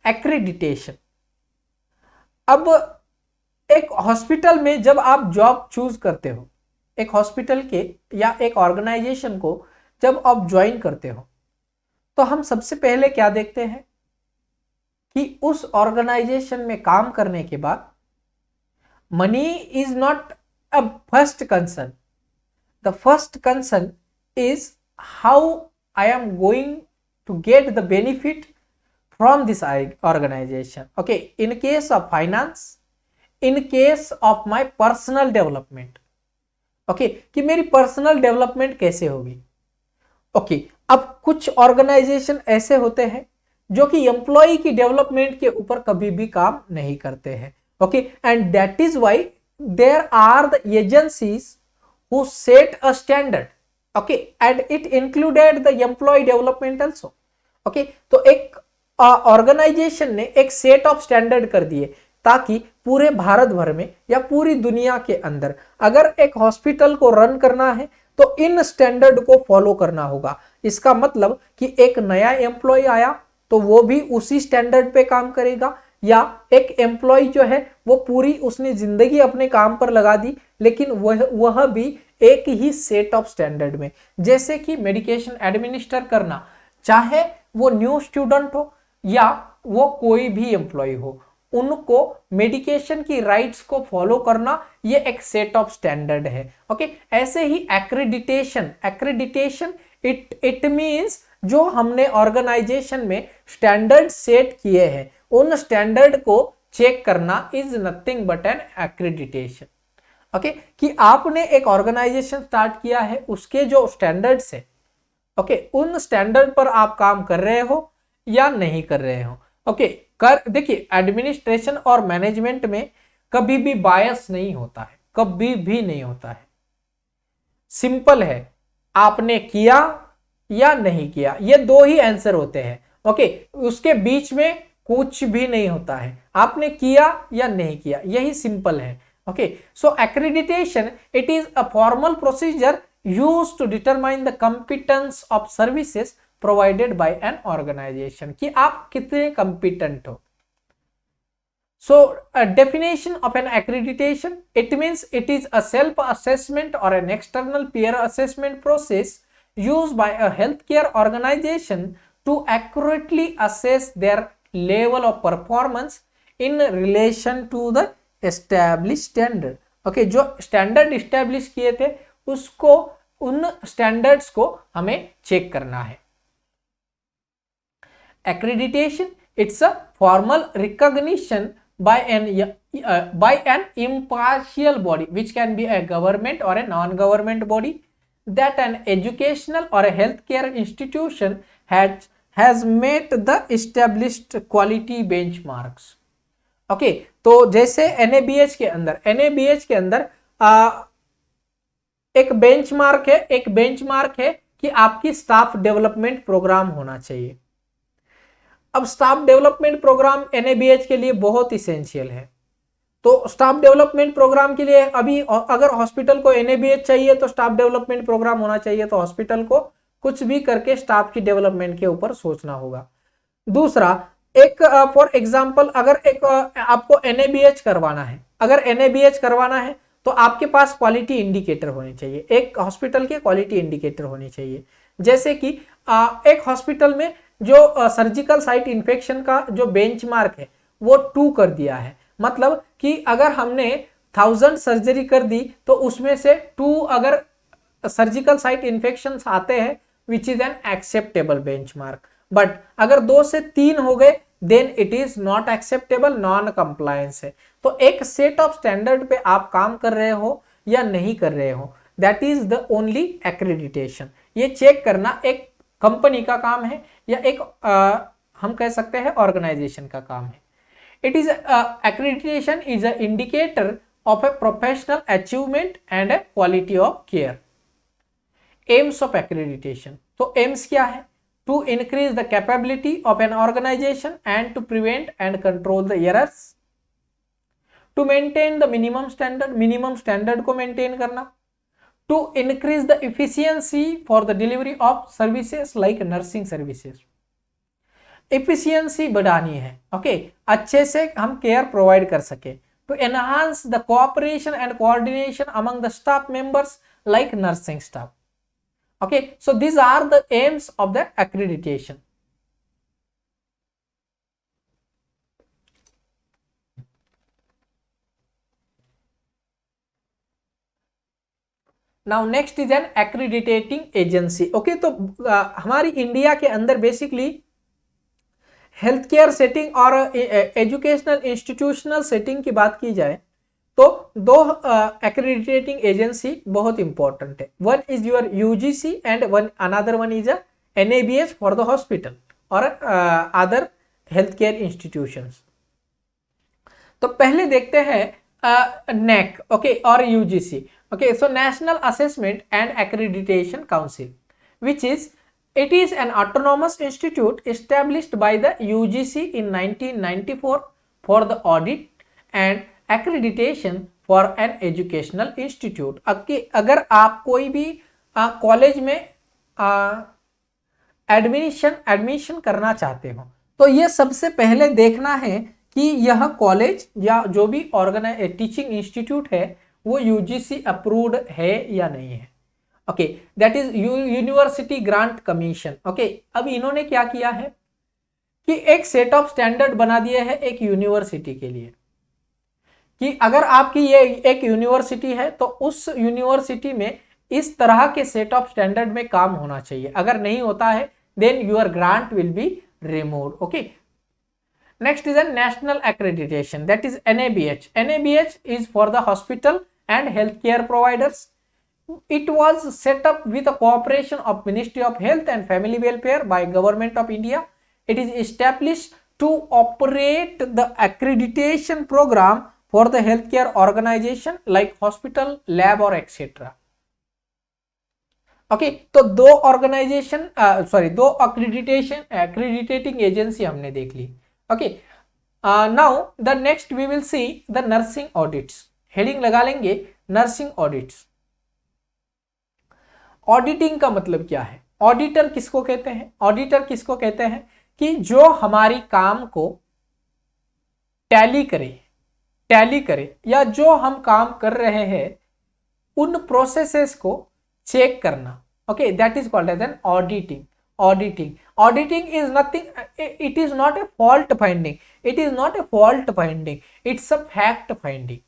एक्रेडिटेशन, अब एक हॉस्पिटल में जब आप जॉब चूज करते हो, एक हॉस्पिटल के या एक ऑर्गेनाइजेशन को जब आप ज्वाइन करते हो, तो हम सबसे पहले क्या देखते हैं कि उस ऑर्गेनाइजेशन में काम करने के बाद money is not a first concern. The first concern is how I am going to get the benefit from this organization. Okay, in case of finance, in case of my personal development. Okay, कि मेरी पर्सनल डेवलपमेंट कैसे होगी। ओके, अब कुछ ऑर्गेनाइजेशन ऐसे होते हैं जो कि एम्प्लॉय की डेवलपमेंट के ऊपर कभी भी काम नहीं करते हैं। Okay, and that is why there are the agencies who set a standard. Okay, and it included the employee development also. Okay, तो एक ऑर्गेनाइजेशन ने एक सेट ऑफ स्टैंडर्ड कर दिए ताकि पूरे भारत भर में या पूरी दुनिया के अंदर अगर एक हॉस्पिटल को रन करना है तो इन स्टैंडर्ड को फॉलो करना होगा। इसका मतलब कि एक नया एम्प्लॉय आया तो वो भी उसी स्टैंडर्ड पे काम करेगा, या एक एम्प्लॉय जो है वो पूरी उसने जिंदगी अपने काम पर लगा दी लेकिन वह भी एक ही सेट ऑफ स्टैंडर्ड में। जैसे कि मेडिकेशन एडमिनिस्टर करना, चाहे वो न्यू स्टूडेंट हो या वो कोई भी एम्प्लॉय हो, उनको मेडिकेशन की राइट्स को फॉलो करना ये एक सेट ऑफ स्टैंडर्ड है। ओके, ऐसे ही एक्रेडिटेशन इट मींस जो हमने ऑर्गेनाइजेशन में स्टैंडर्ड सेट किए हैं उन स्टैंडर्ड को चेक करना is nothing but an accreditation. Okay, कि आपने एक ऑर्गेनाइजेशन स्टार्ट किया है, उसके जो स्टैंडर्ड्स है, ओके, उन स्टैंडर्ड पर आप काम कर रहे हो या नहीं कर रहे हो। ओके, देखिए एडमिनिस्ट्रेशन और मैनेजमेंट में कभी भी बायस नहीं होता है, कभी भी नहीं होता है। सिंपल है, आपने किया या नहीं किया, ये दो ही आंसर होते हैं। ओके, उसके बीच में कुछ भी नहीं होता है, आपने किया या नहीं किया, यही सिंपल है। Okay, so accreditation it is a formal procedure used to determine the competence of services provided by an organization, कि आप कितने कंपिटेंट हो। So a definition of an accreditation, it means it is a self-assessment or an external peer assessment process used by a healthcare organization to accurately assess their level of performance in relation to the established standard। Okay, जो standard establish किए थे उसको, उन standards को हमें check करना है। Accreditation, it's a formal recognition by an impartial body which can be a government or a non-government body that an educational or a healthcare institution has met the established quality benchmarks। Okay, तो जैसे NABH के अंदर एक बेंचमार्क है कि आपकी स्टाफ डेवलपमेंट प्रोग्राम होना चाहिए। अब स्टाफ डेवलपमेंट प्रोग्राम NABH के लिए बहुत इसेंशियल है, तो स्टाफ डेवलपमेंट प्रोग्राम के लिए अभी अगर हॉस्पिटल को एनएबीएच चाहिए तो स्टाफ डेवलपमेंट प्रोग्राम होना चाहिए, तो हॉस्पिटल को कुछ भी करके स्टाफ की डेवलपमेंट के ऊपर सोचना होगा। दूसरा, एक फॉर एग्जांपल अगर एक आपको एनएबीएच करवाना है, अगर एनएबीएच करवाना है तो आपके पास क्वालिटी इंडिकेटर होने चाहिए, एक हॉस्पिटल के क्वालिटी इंडिकेटर होने चाहिए। जैसे कि एक हॉस्पिटल में जो सर्जिकल साइट इंफेक्शन का जो बेंचमार्क है वो 2 कर दिया है, मतलब कि अगर हमने 1000 सर्जरी कर दी तो उसमें से 2 अगर सर्जिकल साइट इंफेक्शन आते हैं which is an acceptable benchmark, but अगर 2 से 3 हो गए then it is not acceptable, non compliance है। तो एक सेट ऑफ स्टैंडर्ड पे आप काम कर रहे हो या नहीं कर रहे हो, that is the only accreditation. ये चेक करना एक कंपनी का काम है या एक हम कह सकते हैं ऑर्गेनाइजेशन का काम है। It is accreditation is a indicator of a professional achievement and A quality of care. AIIMS of accreditation, तो एम्स क्या है? To increase the capability of an organization and to prevent and control the errors, to maintain the minimum standard को maintain करना, to increase the efficiency for the delivery of services like nursing services, efficiency बढ़ानी है, ओके, अच्छे से हम केयर प्रोवाइड कर सके, to enhance the cooperation and coordination among the staff members like nursing staff. Okay, so these are the aims of the accreditation. Now next is an accrediting agency. Okay, तो हमारी इंडिया के अंदर बेसिकली हेल्थ केयर सेटिंग और एजुकेशनल इंस्टीट्यूशनल सेटिंग की बात की जाए तो 2 एक्रेडिटेटिंग एजेंसी बहुत इंपॉर्टेंट है। One is your UGC and another one is NABH for the hospital और अदर हेल्थ केयर इंस्टीट्यूशंस। तो पहले देखते हैं नेक, ओके, और UGC. Okay, so national assessment and accreditation council which is it is an autonomous institute established by the UGC in 1994 for the audit and accreditation for an educational institute। अगर आप कोई भी कॉलेज में एडमिशन करना चाहते हो तो ये सबसे पहले देखना है कि यह कॉलेज या जो भी टीचिंग इंस्टीट्यूट है वो यूजीसी अप्रूव्ड है या नहीं है। Okay, that is university grant commission. Okay, अब इन्होंने क्या किया है कि एक सेट ऑफ स्टैंडर्ड बना दिए हैं एक यूनिवर्सिटी के लिए कि अगर आपकी ये एक यूनिवर्सिटी है तो उस यूनिवर्सिटी में इस तरह के सेट ऑफ स्टैंडर्ड में काम होना चाहिए, अगर नहीं होता है then your grant will be removed. Okay, next is a national accreditation, that is NABH। NABH is for the hospital and health care providers. It was set up with the cooperation of Ministry of Health and Family Welfare by Government of India. It is established to operate the accreditation program for the healthcare organization like hospital, lab or etc. Okay, तो दो accrediting agency हमने देख ली। Okay, now the next we will see the nursing audits। Heading लगा लेंगे nursing audits। ऑडिटिंग का मतलब क्या है? ऑडिटर किसको कहते हैं? ऑडिटर किसको कहते हैं कि जो हमारी काम को टैली करे या जो हम काम कर रहे हैं उन प्रोसेसेस को चेक करना। Okay, that is called as an auditing is nothing, it is not a fault finding, it's a fact finding.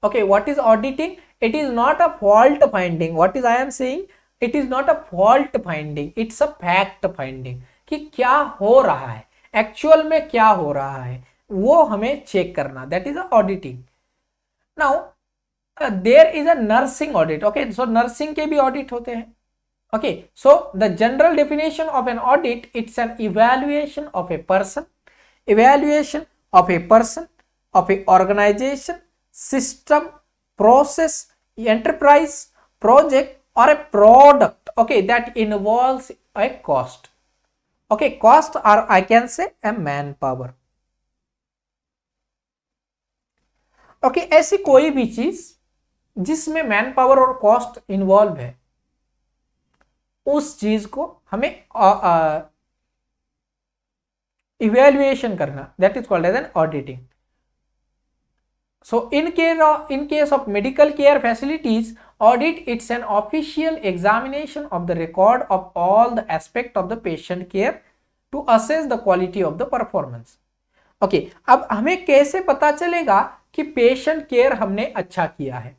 Okay, what is auditing? It is not a fault finding. What is I am saying? It is not a fault finding. It's a fact finding कि क्या हो रहा है, एक्चुअल में क्या हो रहा है वो हमें चेक करना, that is a auditing. Now there is a nursing audit. Okay, so nursing के भी audit होते हैं। Okay, so the general definition of an audit, it's an evaluation of a person, of a organization, system, process, enterprise, project or a product, okay, that involves a cost. Okay, cost or I can say a manpower. Okay, ऐसी कोई भी चीज जिसमें मैन पावर और कॉस्ट इन्वॉल्व है, उस चीज को हमें इवेल्युएशन करना, that is called as an auditing. So in case of medical care facilities, audit it's an official examination of the record of all the aspect of the patient care to assess the quality of the performance. Okay, अब हमें कैसे पता चलेगा कि पेशेंट केयर हमने अच्छा किया है?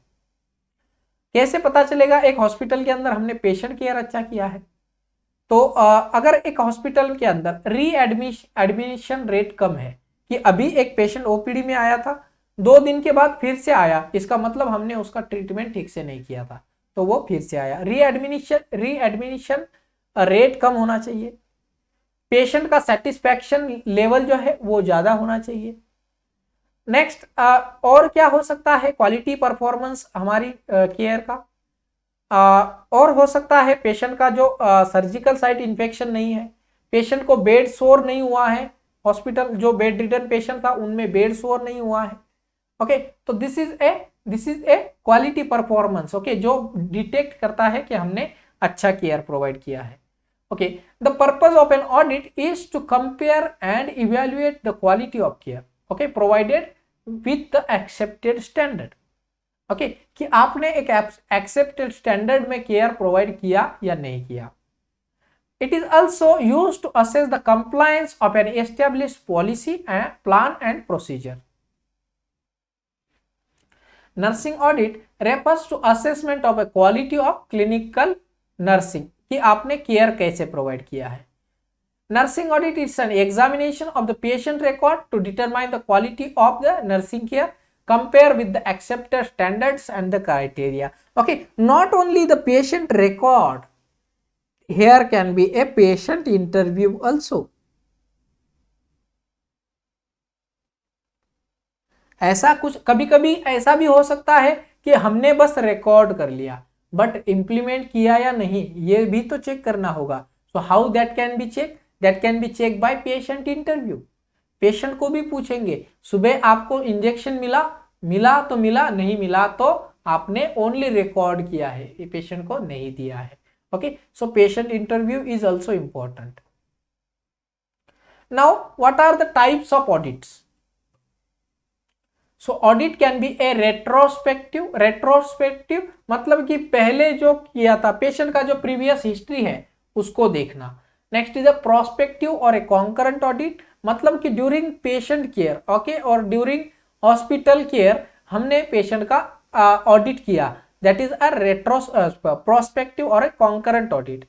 कैसे पता चलेगा एक हॉस्पिटल के अंदर हमने पेशेंट केयर अच्छा किया है? तो अगर एक हॉस्पिटल के अंदर एडमिशन रेट कम है, कि अभी एक पेशेंट ओपीडी में आया था, 2 दिन के बाद फिर से आया, इसका मतलब हमने उसका ट्रीटमेंट ठीक से नहीं किया था, तो वो फिर से आया. रीएडमिशन रेट कम होना चाहिए. पेशेंट का सेटिस्फैक्शन लेवल जो है वो ज्यादा होना चाहिए. नेक्स्ट और क्या हो सकता है? क्वालिटी परफॉर्मेंस हमारी केयर का. और हो सकता है पेशेंट का जो सर्जिकल साइट इन्फेक्शन नहीं है, पेशेंट को बेड सोर नहीं हुआ है, हॉस्पिटल जो बेड रिटर्न पेशेंट था उनमें बेड सोर नहीं हुआ है. ओके, तो this is a quality performance. Okay, जो डिटेक्ट करता है कि हमने अच्छा केयर प्रोवाइड किया है. Okay, the purpose of an audit is to compare and evaluate the quality of care, okay, provided with the accepted standard. Okay, कि आपने एक एक्सेप्टेड स्टैंडर्ड में केयर प्रोवाइड किया या नहीं किया. It is also use to assess the compliance of an established policy and plan and procedure. Nursing audit refers to assessment of a quality of clinical nursing, कि आपने केयर कैसे प्रोवाइड किया है. Nursing audit is an examination of the patient record to determine the quality of the nursing care, compare with the accepted standards and the criteria. Okay, not only the patient record, here can be a patient interview also. ऐसा कुछ कभी कभी ऐसा भी हो सकता है कि हमने बस रिकॉर्ड कर लिया, बट इंप्लीमेंट किया या नहीं ये भी तो चेक करना होगा. So how that can be check? That can be check by patient interview. Patient को भी पूछेंगे, सुबह आपको इंजेक्शन मिला तो मिला, नहीं मिला तो आपने ओनली रिकॉर्ड किया है, ये पेशेंट को नहीं दिया है. Okay, so patient interview is also important. Now what are the types of audits? So audit can be a retrospective मतलब कि पहले जो किया था, पेशेंट का जो प्रीवियस हिस्ट्री है उसको देखना. नेक्स्ट इज अ प्रोस्पेक्टिव और ए कॉन्करेंट ऑडिट, मतलब कि ड्यूरिंग पेशेंट केयर, ओके, और ड्यूरिंग हॉस्पिटल केयर हमने पेशेंट का ऑडिट किया, दैट इज अ प्रोस्पेक्टिव और a concurrent audit.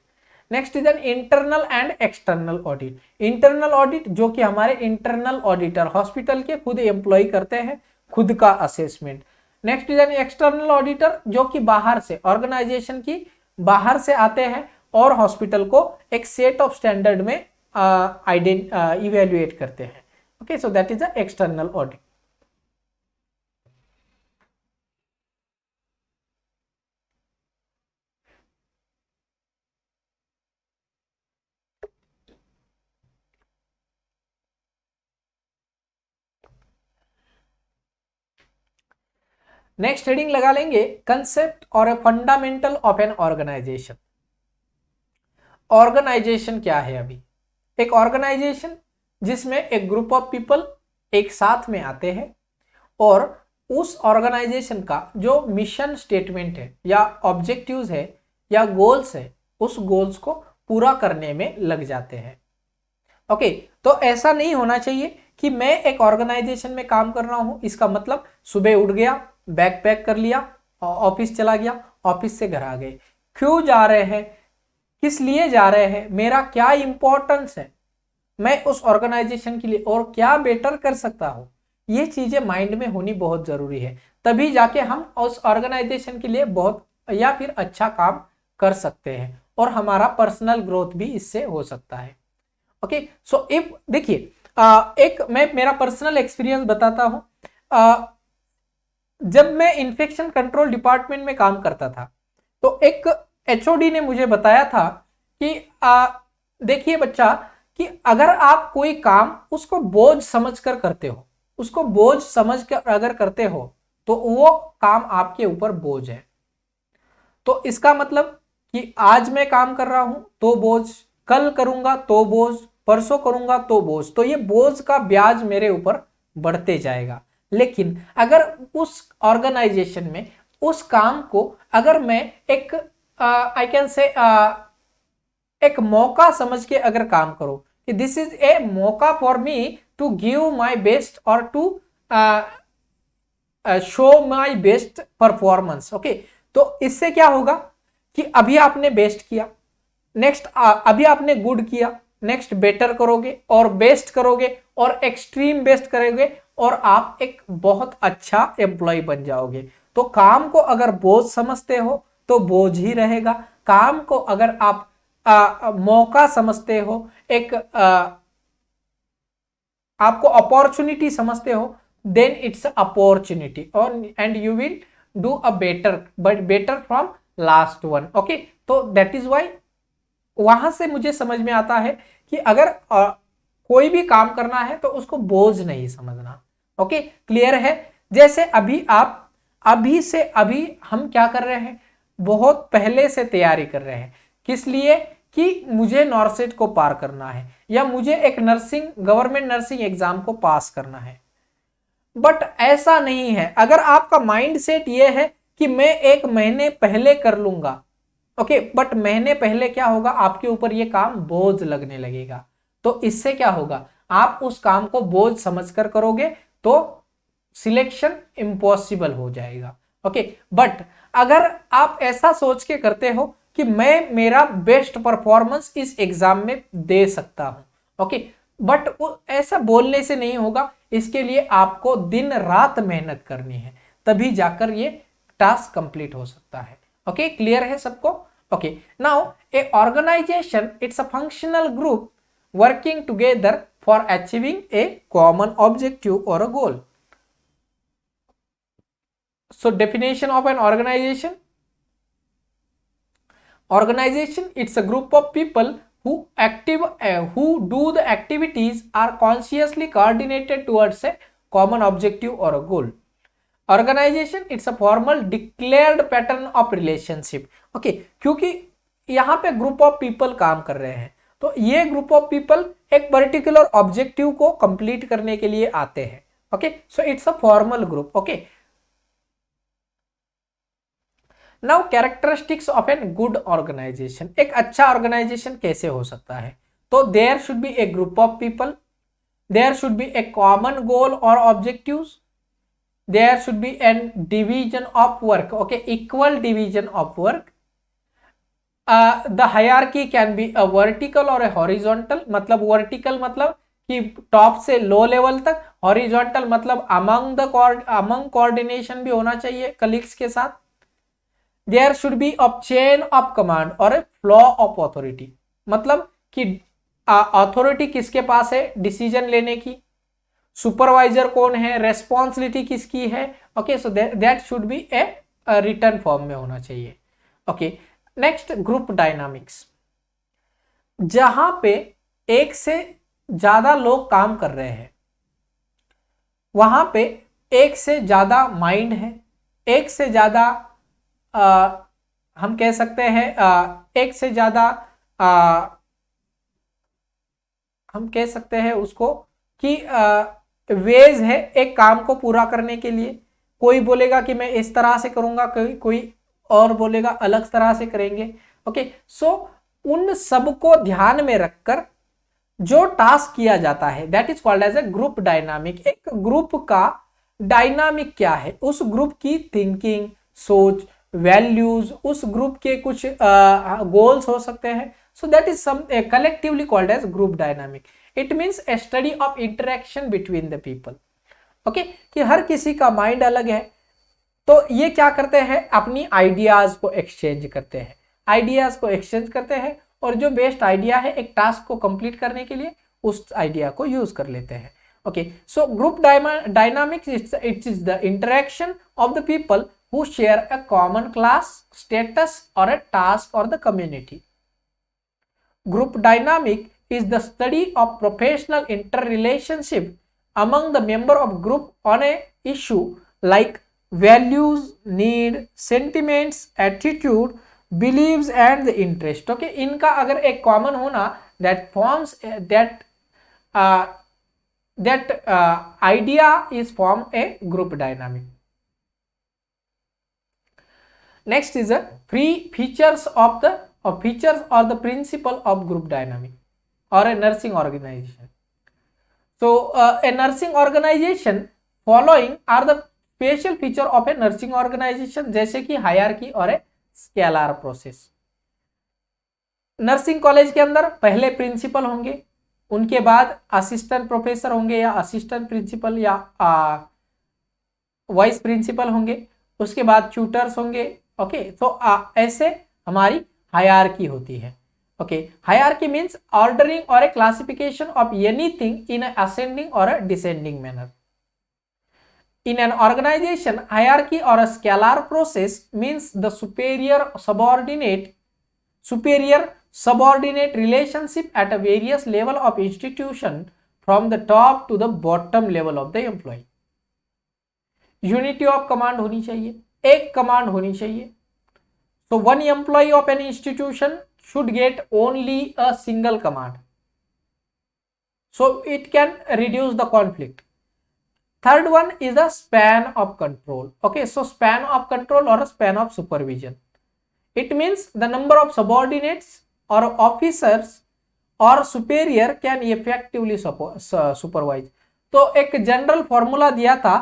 Next is an internal and external audit. Internal audit जो कि हमारे इंटरनल ऑडिटर हॉस्पिटल के खुद एम्प्लॉय करते हैं, खुद का assessment. Next is an external auditor जो कि बाहर से, ऑर्गेनाइजेशन की बाहर से आते हैं और हॉस्पिटल को एक सेट ऑफ स्टैंडर्ड में इवेल्युएट करते हैं. Okay, so that is a external audit. Next heading लगा लेंगे कंसेप्ट और a fundamental of an organization. Organization क्या है? अभी एक ऑर्गेनाइजेशन जिसमें एक ग्रुप ऑफ पीपल एक साथ में आते हैं और उस ऑर्गेनाइजेशन का जो मिशन स्टेटमेंट है या ऑब्जेक्टिव्स है या गोल्स है, उस गोल्स को पूरा करने में लग जाते हैं. ओके, तो ऐसा नहीं होना चाहिए कि मैं एक ऑर्गेनाइजेशन में काम कर रहा हूं, इसका मतलब सुबह उठ गया, बैग पैक कर लिया, ऑफिस चला गया, ऑफिस से घर आ गए. क्यों जा रहे हैं, किस लिए जा रहे हैं, मेरा क्या इंपॉर्टेंस है, मैं उस ऑर्गेनाइजेशन के लिए और क्या बेटर कर सकता हूं, ये चीजें माइंड में होनी बहुत जरूरी है. तभी जाके हम उस ऑर्गेनाइजेशन के लिए बहुत या फिर अच्छा काम कर सकते हैं और हमारा पर्सनल ग्रोथ भी इससे हो सकता है. ओके, सो इफ देखिए एक मैं मेरा पर्सनल एक्सपीरियंस बताता हूं. जब मैं इन्फेक्शन कंट्रोल डिपार्टमेंट में काम करता था तो एक एचओडी ने मुझे बताया था कि देखिए बच्चा, कि अगर आप कोई काम उसको बोझ समझकर करते हो, उसको बोझ समझकर अगर करते हो तो वो काम आपके ऊपर बोझ है। तो इसका मतलब कि आज मैं काम कर रहा हूं तो बोझ, कल करूंगा तो बोझ, परसों करूंगा तो बोझ, तो ये बोझ का ब्याज मेरे ऊपर बढ़ते जाएगा। लेकिन अगर उस ऑर्गेनाइजेशन में उस काम को अगर मैं एक आई कैन से एक मौका समझ के अगर काम करो कि दिस इज ए मौका for me to give my best और to show my best performance, okay, तो इससे क्या होगा कि अभी आपने बेस्ट किया, नेक्स्ट अभी आपने गुड किया, नेक्स्ट बेटर करोगे और बेस्ट करोगे और एक्सट्रीम बेस्ट करोगे और आप एक बहुत अच्छा एम्प्लॉय बन जाओगे। तो काम को अगर बोझ समझते हो तो बोझ ही रहेगा, काम को अगर आप मौका समझते हो, एक आपको अपॉर्चुनिटी समझते हो, देन इट्स अपॉर्चुनिटी और and you will do a better, but better from last one, okay. तो दैट इज वाई वहां से मुझे समझ में आता है कि अगर कोई भी काम करना है तो उसको बोझ नहीं समझना, ओके, क्लियर है। जैसे अभी से अभी हम क्या कर रहे हैं, बहुत पहले से तैयारी कर रहे हैं, किस लिए कि मुझे नॉर्सेट को पार करना है या मुझे एक गवर्नमेंट नर्सिंग एग्जाम को पास करना है। बट ऐसा नहीं है, अगर आपका माइंड सेट ये है कि मैं 1 महीने पहले कर लूंगा, ओके, बट महीने पहले क्या होगा, आपके ऊपर ये काम बोझ लगने लगेगा। तो इससे क्या होगा, आप उस काम को बोझ समझकर करोगे तो सिलेक्शन इम्पॉसिबल हो जाएगा, ओके। बट अगर आप ऐसा सोच के करते हो कि मैं मेरा बेस्ट परफॉर्मेंस इस एग्जाम में दे सकता हूं, ओके, बट ऐसा बोलने से नहीं होगा, इसके लिए आपको दिन रात मेहनत करनी है, तभी जाकर ये टास्क कंप्लीट हो सकता है, ओके, क्लियर है सबको, okay. Now a organization it's a functional group working together for achieving a common objective और a goal. So definition of an organization: organization, it's a group of people who who do the activities are consciously coordinated towards a common objective or a goal. Organization, it's a formal declared pattern of relationship, okay, क्योंकि यहाँ पे ग्रुप ऑफ पीपल काम कर रहे हैं तो ये ग्रुप ऑफ पीपल एक पर्टिकुलर ऑब्जेक्टिव को कंप्लीट करने के लिए आते हैं, okay, so it's a formal group, okay. Now characteristics of an good organization, एक अच्छा ऑर्गेनाइजेशन कैसे हो सकता है, तो there should be a group of people, there should be a common goal और objectives, there should be an division of work, okay, equal division of work, the hierarchy can be a vertical और ए हॉरिजॉन्टल, मतलब वर्टिकल मतलब कि टॉप से लो लेवल तक, हॉरिजॉन्टल मतलब अमंग कोऑर्डिनेशन भी होना चाहिए कलीग्स के साथ, there should be a chain of command और ए फ्लो ऑफ अथॉरिटी, मतलब कि अथॉरिटी किसके पास है डिसीजन लेने की, सुपरवाइजर कौन है, रेस्पॉन्सिबिलिटी किसकी है, okay, so that should be A return form में होना चाहिए, ओके। नेक्स्ट ग्रुप डायनामिक्स, जहां पे एक से ज्यादा लोग काम कर रहे हैं, वहां पे एक से ज्यादा माइंड है, एक से ज्यादा हम कह सकते हैं एक से ज्यादा हम कह सकते हैं उसको कि वेज है एक काम को पूरा करने के लिए, कोई बोलेगा कि मैं इस तरह से करूंगा, कोई और बोलेगा अलग तरह से करेंगे, ओके। सो उन सबको ध्यान में रखकर जो टास्क किया जाता है that is called as a group dynamic. एक ग्रुप का डायनामिक क्या है, उस ग्रुप की थिंकिंग, सोच, वैल्यूज, उस ग्रुप के कुछ गोल्स हो सकते हैं, so that is some collectively called as group dynamic. It means a study of interaction between the people, okay, कि हर किसी का माइंड अलग है, तो ये क्या करते हैं, अपनी आइडियाज को एक्सचेंज करते हैं, आइडियाज को एक्सचेंज करते हैं और जो बेस्ट आइडिया है एक टास्क को कंप्लीट करने के लिए उस आइडिया को यूज कर लेते हैं, okay. So group dynamics it is the interaction of the people who share a common class, status or a task or the community. Group dynamic is the study of professional interrelationship among the member of group on a issue like values, need, sentiments, attitude, beliefs and the interest. Okay, इनका अगर एक कॉमन होना that forms that idea is form a group dynamic. Next is a free features of the features or the principle of group dynamic or a nursing organization. So a nursing organization following are the special feature of a nursing organization, जैसे कि हायरार्की और a scalar process. Nursing college के अंदर पहले प्रिंसिपल होंगे, उनके बाद असिस्टेंट प्रोफेसर होंगे या असिस्टेंट प्रिंसिपल या वाइस प्रिंसिपल होंगे, उसके बाद ट्यूटर्स होंगे. ओके, तो ऐसे हमारी हायरार्की होती है. ओके, हायरार्की मीन्स ऑर्डरिंग और a classification of anything in ascending और a descending manner. In an organization, hierarchy or a scalar process means the superior subordinate relationship at a various level of institution from the top to the bottom level of the employee. Unity of command होनी चाहिए, एक कमांड होनी चाहिए. So one employee of an institution should get only a single command, so it can reduce the conflict. Third one is the span of control. Okay, so span of control or a span of supervision, it means the number of subordinates or officers or superior can effectively supervise. तो एक जनरल फॉर्मूला दिया था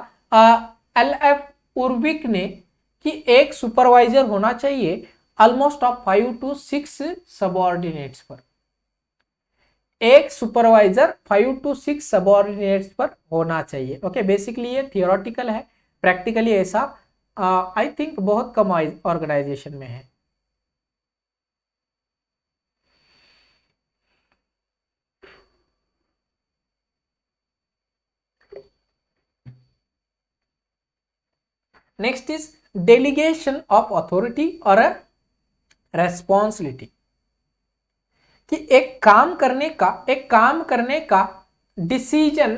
LF उर्विक ने कि एक सुपरवाइजर होना चाहिए ऑलमोस्ट ऑफ 5 to 6 सबऑर्डिनेट्स पर. एक सुपरवाइजर 5 to 6 सबऑर्डिनेट्स पर होना चाहिए. ओके, बेसिकली ये थियोरेटिकल है, प्रैक्टिकली ऐसा आई थिंक बहुत कम ऑर्गेनाइजेशन में है. Next is delegation of authority और रेस्पॉन्सिबिलिटी, कि एक काम करने का डिसीजन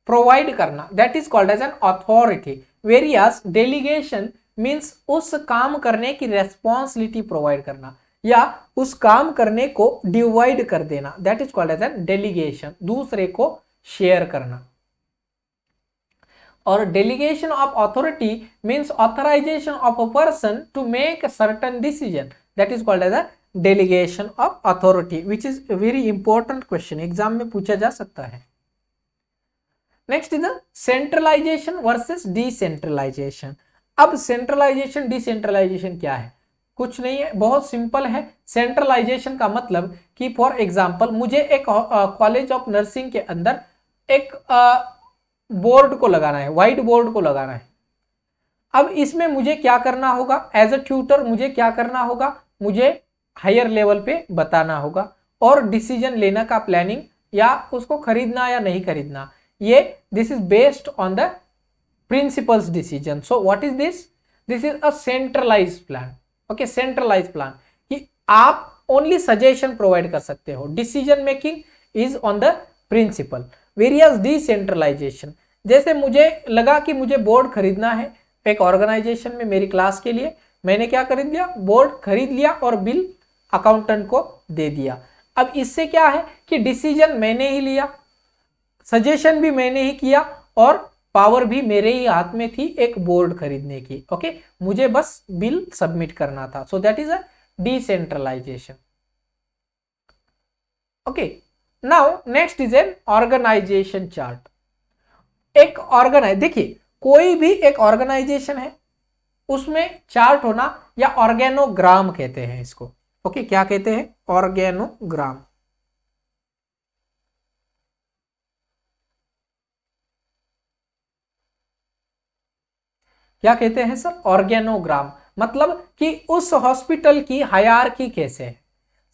प्रोवाइड करना, that is called as an authority. Whereas delegation means उस काम करने की रेस्पॉन्सिबिलिटी प्रोवाइड करना या उस काम करने को डिवाइड कर देना, that is called as an delegation, दूसरे को शेयर करना. और delegation of authority means authorization of a person to make certain decision, that is called as a delegation of authority, which is very important question, exam में पूछा जा सकता है. Next is the centralization versus decentralization. अब सेंट्रलाइजेशन डिसेंट्रलाइजेशन क्या है? कुछ नहीं है, बहुत सिंपल है. सेंट्रलाइजेशन का मतलब कि फॉर एग्जांपल मुझे एक कॉलेज ऑफ नर्सिंग के अंदर एक बोर्ड को लगाना है, व्हाइट बोर्ड को लगाना है. अब इसमें मुझे क्या करना होगा? एज अ ट्यूटर मुझे क्या करना होगा? मुझे हायर लेवल पे बताना होगा और डिसीजन लेना का प्लानिंग या उसको खरीदना या नहीं खरीदना, ये this is based on the principal's decision. So what is this? This is a centralize plan. Okay, centralize plan कि आप ओनली सजेशन प्रोवाइड कर सकते हो, decision making is on the principal. Whereas decentralization, जैसे मुझे लगा कि मुझे बोर्ड खरीदना है एक ऑर्गेनाइजेशन में मेरी क्लास के लिए, मैंने क्या खरीद लिया? बोर्ड खरीद लिया और बिल अकाउंटेंट को दे दिया. अब इससे क्या है कि डिसीजन मैंने ही लिया, सजेशन भी मैंने ही किया और पावर भी मेरे ही हाथ में थी एक बोर्ड खरीदने की. ओके, मुझे बस बिल सबमिट करना था. So that is a decentralization. Okay, now next is an organization chart. एक देखिए कोई भी एक ऑर्गेनाइजेशन है उसमें चार्ट होना, या ऑर्गेनोग्राम कहते हैं इसको. ओके, क्या कहते हैं? ऑर्गेनोग्राम. क्या कहते हैं सर? ऑर्गेनोग्राम. मतलब कि उस हॉस्पिटल की हायरार्की कैसे है,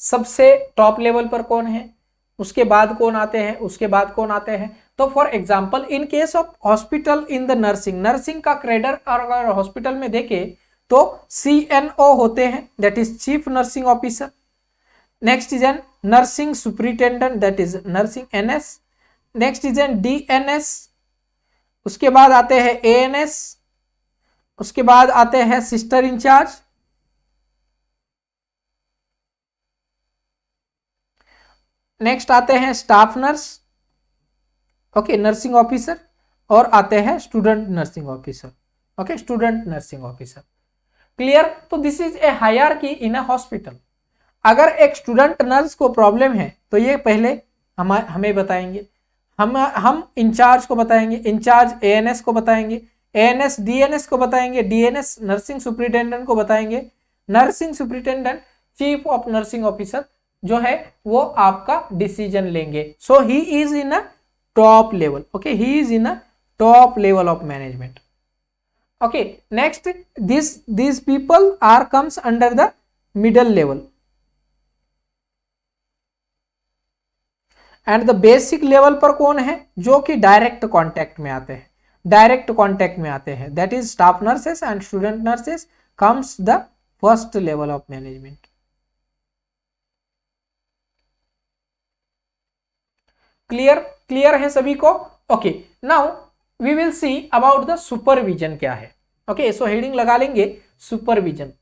सबसे टॉप लेवल पर कौन है, उसके बाद कौन आते हैं, उसके बाद कौन आते हैं. तो for example in case of hospital in the nursing का क्रेडर अगर हॉस्पिटल में देखें तो CNO होते हैं, that is chief nursing officer. Next is N nursing superintendent, that is nursing NS. Next is N DNS. उसके बाद आते हैं ANS, उसके बाद आते हैं सिस्टर इंचार्ज, नेक्स्ट आते हैं staff nurse, okay, nursing officer, और आते हैं student nursing officer, okay, student nursing officer. Clear? तो this is a hierarchy in a hospital. अगर एक स्टूडेंट नर्स को प्रॉब्लम है तो ये पहले हमें बताएंगे, हम इंचार्ज को बताएंगे, इंचार्ज एएनएस को बताएंगे, एएनएस डीएनएस को बताएंगे, डीएनएस नर्सिंग सुपरिटेंडेंट को बताएंगे, nursing superintendent chief of nursing officer जो है वो आपका डिसीजन लेंगे। So he is in a top level, okay, he is in a top level of management. Okay, next these people are comes under the middle level, and the basic level पर कौन है? जो कि डायरेक्ट कांटेक्ट में आते हैं, डायरेक्ट कांटेक्ट में आते हैं, that is staff nurses and student nurses comes the first level of management. Clear है सभी को? Okay, now we will see about the supervision क्या है। ओके, सो हेडिंग लगा लेंगे supervision.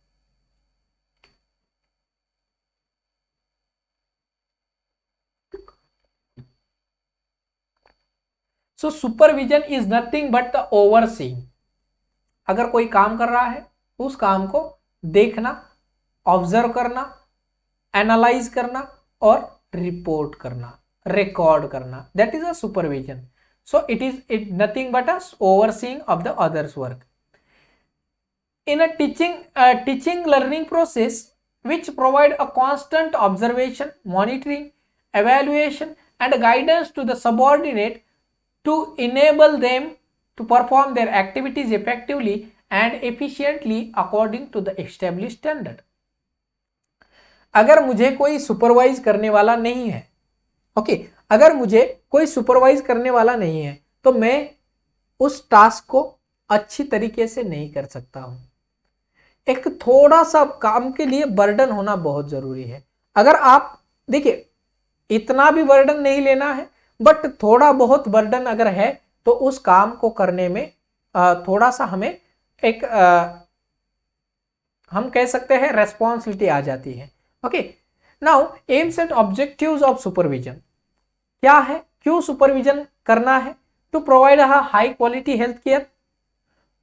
So supervision is nothing but the overseeing. अगर कोई काम कर रहा है उस काम को देखना, ऑब्जर्व करना, एनालाइज करना और रिपोर्ट करना, रिकॉर्ड करना, that is a supervision. So it is nothing but a overseeing of the others work in a teaching learning process which provide a constant observation, monitoring, evaluation and guidance to the subordinate to enable them to perform their activities effectively and efficiently according to the established standard. अगर मुझे कोई सुपरवाइज करने वाला नहीं है, ओके, अगर मुझे कोई सुपरवाइज करने वाला नहीं है तो मैं उस टास्क को अच्छी तरीके से नहीं कर सकता हूं। एक थोड़ा सा काम के लिए बर्डन होना बहुत जरूरी है। अगर आप देखिए, इतना भी बर्डन नहीं लेना है, बट थोड़ा बहुत बर्डन अगर है तो उस काम को करने में थोड़ा सा हमें एक हम कह सकते हैं रेस्पॉन्सिबिलिटी आ जाती है। Okay, now aims and objectives of supervision क्या है, क्यों सुपरविजन करना है? To provide a high quality health care,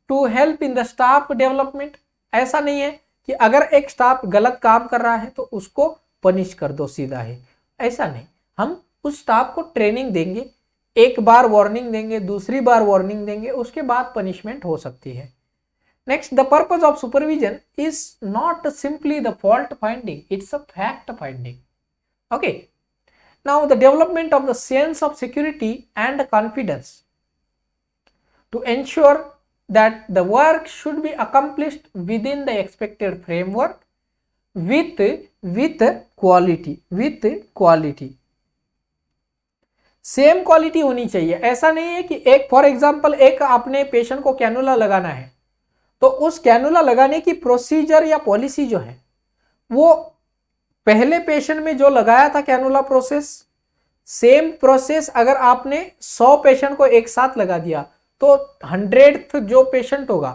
to help in the staff development. ऐसा नहीं है कि अगर एक स्टाफ गलत काम कर रहा है तो उसको पनिश कर दो सीधा ही, ऐसा नहीं। हम उस स्टाफ को ट्रेनिंग देंगे, एक बार वार्निंग देंगे, दूसरी बार वार्निंग देंगे, उसके बाद पनिशमेंट हो सकती है। Next, the purpose of supervision is not simply the fault finding, it's a fact finding. Okay, now the development of the sense of security and confidence to ensure that the work should be accomplished within the expected framework with quality same quality होनी चाहिए। ऐसा नहीं है कि एक फॉर एग्जांपल एक आपने पेशेंट को कैनुला लगाना है तो उस कैनुला लगाने की प्रोसीजर या पॉलिसी जो है वो पहले पेशेंट में जो लगाया था कैनुला प्रोसेस, सेम प्रोसेस अगर आपने 100 पेशेंट को एक साथ लगा दिया तो 100th जो पेशेंट होगा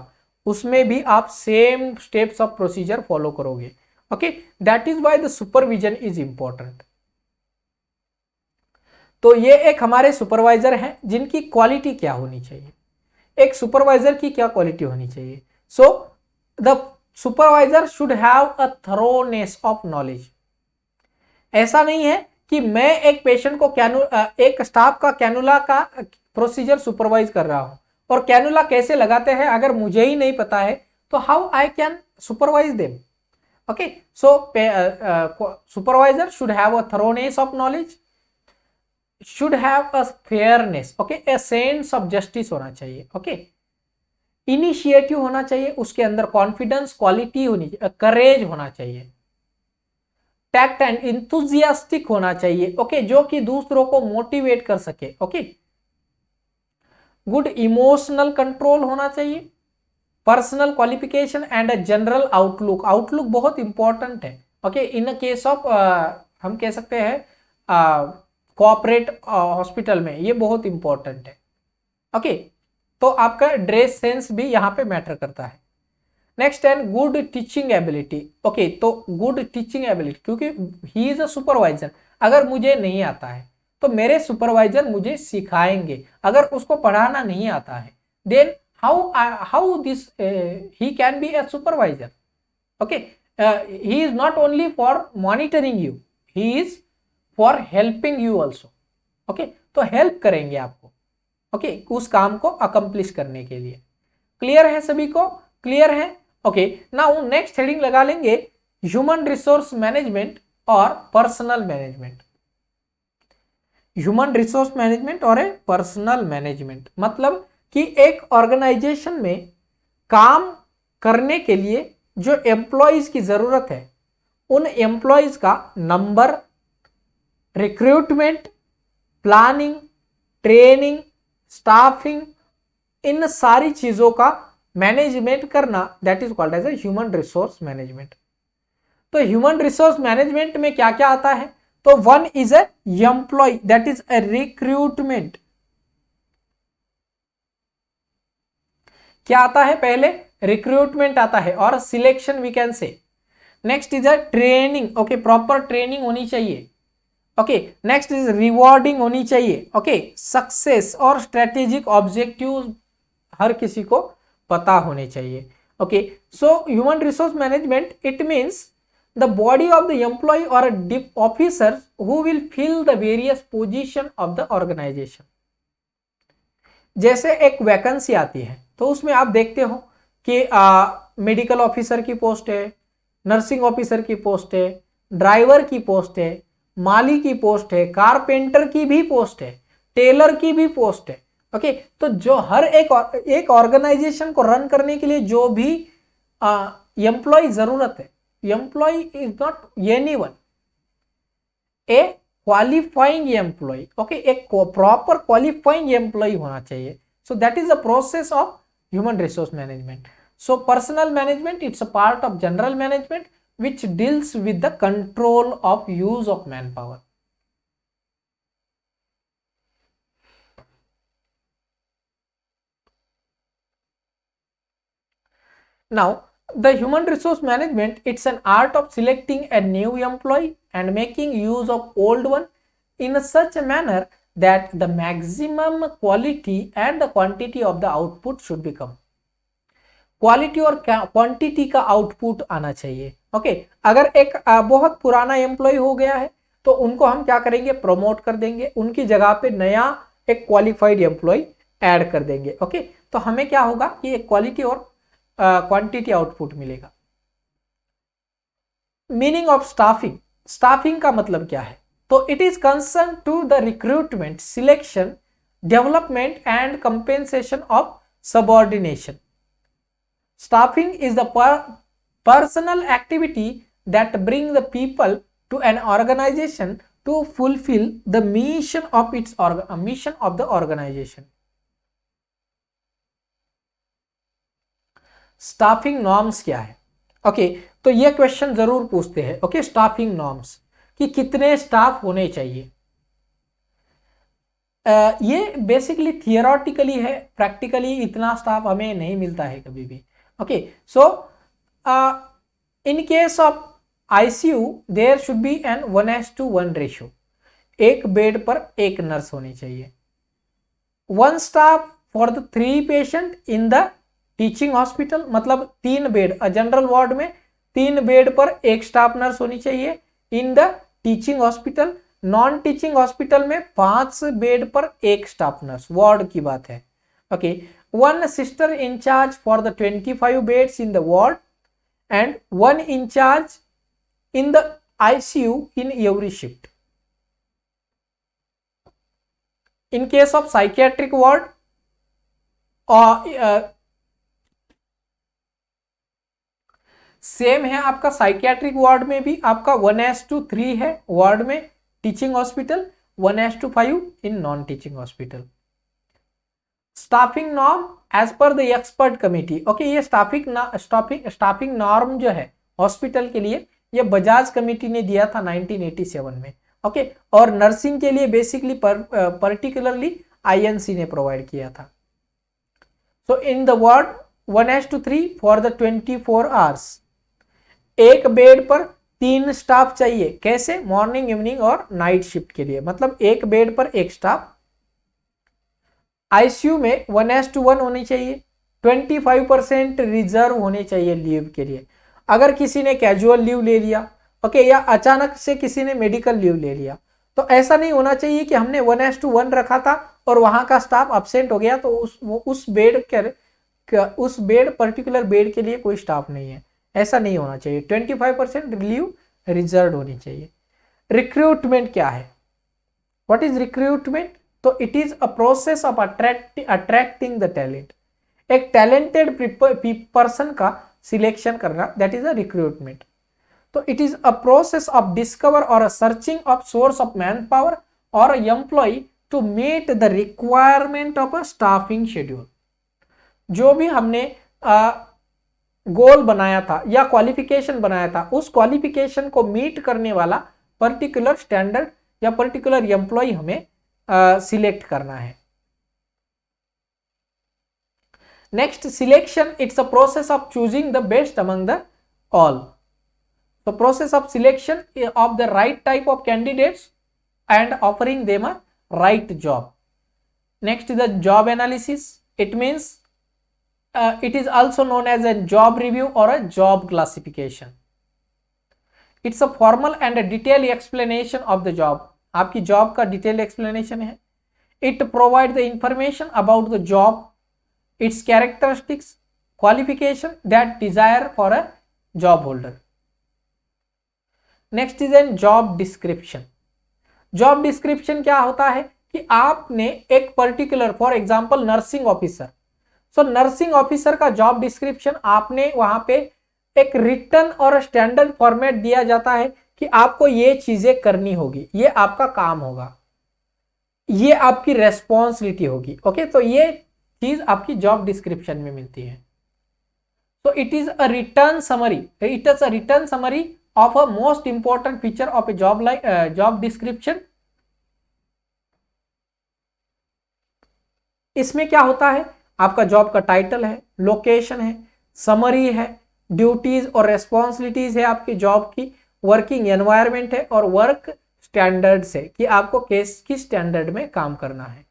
उसमें भी आप same steps of procedure follow करोगे। Okay, that is why the supervision is important. तो ये एक हमारे सुपरवाइजर हैं जिनकी क्वालिटी क्या होनी चाहिए, एक सुपरवाइजर की क्या क्वालिटी होनी चाहिए। So the supervisor should have a thoroughness of knowledge. ऐसा नहीं है कि मैं एक पेशेंट को एक स्टाफ का कैनुला का प्रोसीजर सुपरवाइज कर रहा हूं और कैनुला कैसे लगाते हैं अगर मुझे ही नहीं पता है तो how I can supervise them. Okay, so supervisor should have a thoroughness of knowledge, should have a fairness, okay, a sense of justice होना चाहिए। ओके, इनिशिएटिव होना चाहिए, उसके अंदर कॉन्फिडेंस क्वालिटी होनी चाहिए, करेज होना चाहिए, टैक्ट एंड इंथुजियास्टिक होना चाहिए। ओके, जो कि दूसरों को मोटिवेट कर सके। ओके, गुड इमोशनल कंट्रोल होना चाहिए, personal qualification and a general outlook. Outlook बहुत इंपॉर्टेंट है। ओके, इन केस ऑफ हम कह सकते हैं कोऑपरेट हॉस्पिटल में ये बहुत इंपॉर्टेंट है। ओके, तो आपका ड्रेस सेंस भी यहाँ पे मैटर करता है। नेक्स्ट है गुड टीचिंग एबिलिटी। ओके, तो गुड टीचिंग एबिलिटी, क्योंकि ही इज अ सुपरवाइजर, अगर मुझे नहीं आता है तो मेरे सुपरवाइजर मुझे सिखाएंगे। अगर उसको पढ़ाना नहीं आता है then how this he can be a supervisor. Okay, he is not only for monitoring you, he is for helping you also। Okay, तो हेल्प करेंगे आपको, ओके, उस काम को अकम्प्लिश करने के लिए। क्लियर है सभी को? क्लियर है? ओके, नाउ नेक्स्ट हेडिंग लगा लेंगे ह्यूमन रिसोर्स मैनेजमेंट और personal management. Human resource management और पर्सनल मैनेजमेंट मतलब कि एक ऑर्गेनाइजेशन में काम करने के लिए जो एम्प्लॉयज की जरूरत है, उन एम्प्लॉयज का number, recruitment, planning, training, staffing, इन सारी चीजों का मैनेजमेंट करना, that is called as a human resource management. तो ह्यूमन रिसोर्स मैनेजमेंट में क्या क्या आता है? तो one is a employee, that is a recruitment. क्या आता है? पहले रिक्रूटमेंट आता है और selection we can say. Next is a training, okay, proper training होनी चाहिए। ओके, नेक्स्ट इज रिवॉर्डिंग होनी चाहिए। ओके, सक्सेस और स्ट्रेटेजिक ऑब्जेक्टिव हर किसी को पता होने चाहिए। Okay, so human resource management it means the body of the employee और officer who will fill the various position of the organization. जैसे एक वैकेंसी आती है तो उसमें आप देखते हो कि मेडिकल ऑफिसर की पोस्ट है, नर्सिंग ऑफिसर की पोस्ट है, ड्राइवर की पोस्ट है, माली की पोस्ट है, कारपेंटर की भी पोस्ट है, टेलर की भी पोस्ट है। ओके, तो जो हर एक ऑर्गेनाइजेशन को रन करने के लिए जो भी एम्प्लॉय जरूरत है, employee is not anyone, a qualifying employee. Okay, एक प्रॉपर क्वालिफाइंग एम्प्लॉय होना चाहिए। So that is the process of human resource management. So personal management, it's a part of general management which deals with the control of use of manpower. Now the human resource management, it's an art of selecting a new employee and making use of old one in such a manner that the maximum quality and the quantity of the output should become। Quality और क्वांटिटी का आउटपुट आना चाहिए। ओके, अगर एक बहुत पुराना एम्प्लॉय हो गया है तो उनको हम क्या करेंगे? प्रमोट कर देंगे, उनकी जगह पे नया एक क्वालिफाइड एम्प्लॉय ऐड कर देंगे। ओके, तो हमें क्या होगा कि एक क्वालिटी और क्वांटिटी आउटपुट मिलेगा। मीनिंग ऑफ स्टाफिंग, स्टाफिंग का मतलब क्या है? तो it is concern to the recruitment, selection, development and compensation of subordination. Staffing is the personal activity that bring the people to an organization to fulfill the mission of its mission of the organization. Staffing norms क्या है? ओके, तो ये क्वेश्चन जरूर पूछते हैं। ओके, स्टाफिंग नॉर्म्स कि कितने स्टाफ होने चाहिए। ये बेसिकली थियोरेटिकली है, प्रैक्टिकली इतना स्टाफ हमें नहीं मिलता है कभी भी। Okay, so in case of ICU there should be an 1:1 ratio, एक बेड पर एक नर्स होनी चाहिए। 1 staff for the 3 patient in the teaching hospital, मतलब 3 बेड, जनरल वार्ड में 3 बेड पर एक स्टाफ नर्स होनी चाहिए। In the teaching hospital, non teaching hospital में 5 बेड पर एक स्टाफ नर्स, वार्ड की बात है। Okay, 1 sister in charge for the 25 beds in the ward and 1 in charge in the ICU in every shift. In case of psychiatric ward same है आपका, साइकियाट्रिक वार्ड में भी आपका 1:3 है वार्ड में teaching hospital, 1:5 in non teaching hospital. Staffing norm as per the expert committee. Okay, ये स्टाफिंग नॉर्म जो है हॉस्पिटल के लिए, ये बजाज कमेटी ने दिया था 1987 में। ओके, और नर्सिंग के लिए बेसिकली पर्टिकुलरली INC ने प्रोवाइड किया था। So in the word 1:3 for the 24 hours. एक बेड पर 3 स्टाफ चाहिए, कैसे? मॉर्निंग, इवनिंग और नाइट शिफ्ट के लिए, मतलब एक बेड पर एक स्टाफ। आईसीयू में 1:1 होनी चाहिए, 25% रिजर्व होने चाहिए लीव के लिए। अगर किसी ने कैजुअल लीव ले लिया, ओके, या अचानक से किसी ने मेडिकल लीव ले लिया, तो ऐसा नहीं होना चाहिए कि हमने 1:1 रखा था और वहां का स्टाफ अब्सेंट हो गया तो उस पर्टिकुलर बेड के लिए कोई स्टाफ नहीं है, ऐसा नहीं होना चाहिए। 25% लीव रिजर्व होनी चाहिए। रिक्रूटमेंट क्या है? What is recruitment? तो it is a process of attracting the talent. एक टैलेंटेड पर्सन का सिलेक्शन करना, दैट इज अ रिक्रूटमेंट। तो it is a process of discover और a searching of source of man power और employ to meet the requirement of a staffing schedule. जो भी हमने गोल बनाया था या क्वालिफिकेशन बनाया था, उस क्वालिफिकेशन को मीट करने वाला पर्टिकुलर स्टैंडर्ड या पर्टिकुलर एम्प्लॉय हमें सिलेक्ट करना है। Next, selection, it's a process of choosing the best among the all. The process of selection of the right type of candidates and offering them a right job. Next is the job analysis. It means it is also known as a job review or a job classification. It's a formal and a detailed explanation of the job. आपकी job का detailed explanation है. It provides the information about the job, its characteristics, qualification that desire for a job holder. Next is N job description. Job description क्या होता है कि आपने एक particular, for example nursing officer, so nursing officer का जॉब डिस्क्रिप्शन आपने वहां पे एक रिटन और स्टैंडर्ड फॉर्मेट दिया जाता है कि आपको ये चीजें करनी होगी, ये आपका काम होगा, ये आपकी रेस्पॉन्सिबिलिटी होगी। ओके, तो ये चीज आपकी जॉब डिस्क्रिप्शन में मिलती है। तो it is a return summary, it is a return summary of a most important feature of a job like job description. इसमें क्या होता है? आपका जॉब का टाइटल है, लोकेशन है, समरी है, ड्यूटीज और रेस्पॉन्सिबिलिटीज है आपकी जॉब की, वर्किंग एनवायरनमेंट है और वर्क स्टैंडर्ड्स है कि आपको किस स्टैंडर्ड में काम करना है।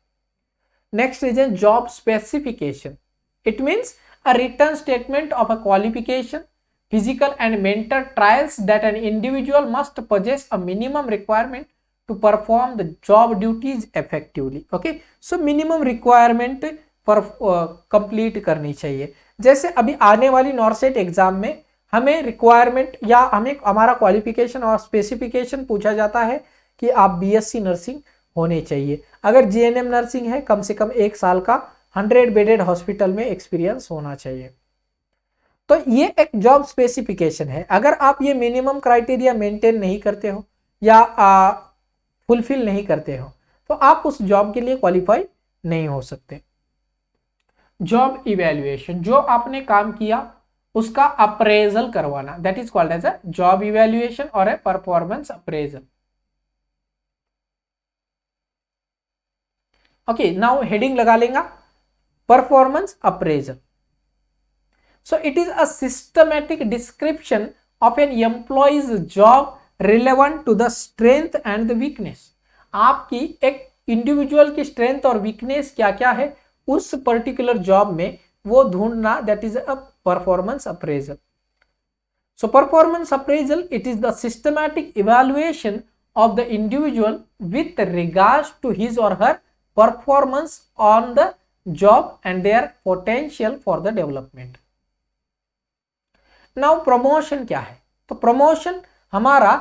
Next is a job specification. It means a written statement of a qualification, physical and mental trials that an individual must possess a minimum requirement to perform the job duties effectively. Okay, so minimum requirement पर complete करनी चाहिए। जैसे अभी आने वाली नॉर्सेट एग्जाम में हमें रिक्वायरमेंट या हमें हमारा क्वालिफिकेशन और स्पेसिफिकेशन पूछा जाता है कि आप बीएससी नर्सिंग होने चाहिए। अगर जीएनएम नर्सिंग है, कम से कम 1 साल का 100 बेडेड हॉस्पिटल में एक्सपीरियंस होना चाहिए। तो ये एक जॉब स्पेसिफिकेशन है। अगर आप ये मिनिमम क्राइटेरिया मेंटेन नहीं करते हो या फुलफिल नहीं करते हो तो आप उस जॉब के लिए क्वालिफाई नहीं हो सकते। जॉब इवैल्यूएशन, जो आपने काम किया उसका अप्रेजल करवाना, that is called as a job evaluation और a performance appraisal. Okay, now heading लगा लेंगे performance appraisal. So it is a systematic description of an employee's job relevant to the strength and the weakness. आपकी एक इंडिविजुअल की स्ट्रेंथ और वीकनेस क्या क्या है उस पर्टिकुलर जॉब में वो ढूंढना, that is a performance appraisal. So performance appraisal, it is the systematic evaluation of the individual with regards to his or her performance on the job and their potential for the development. Now promotion क्या है? तो प्रमोशन हमारा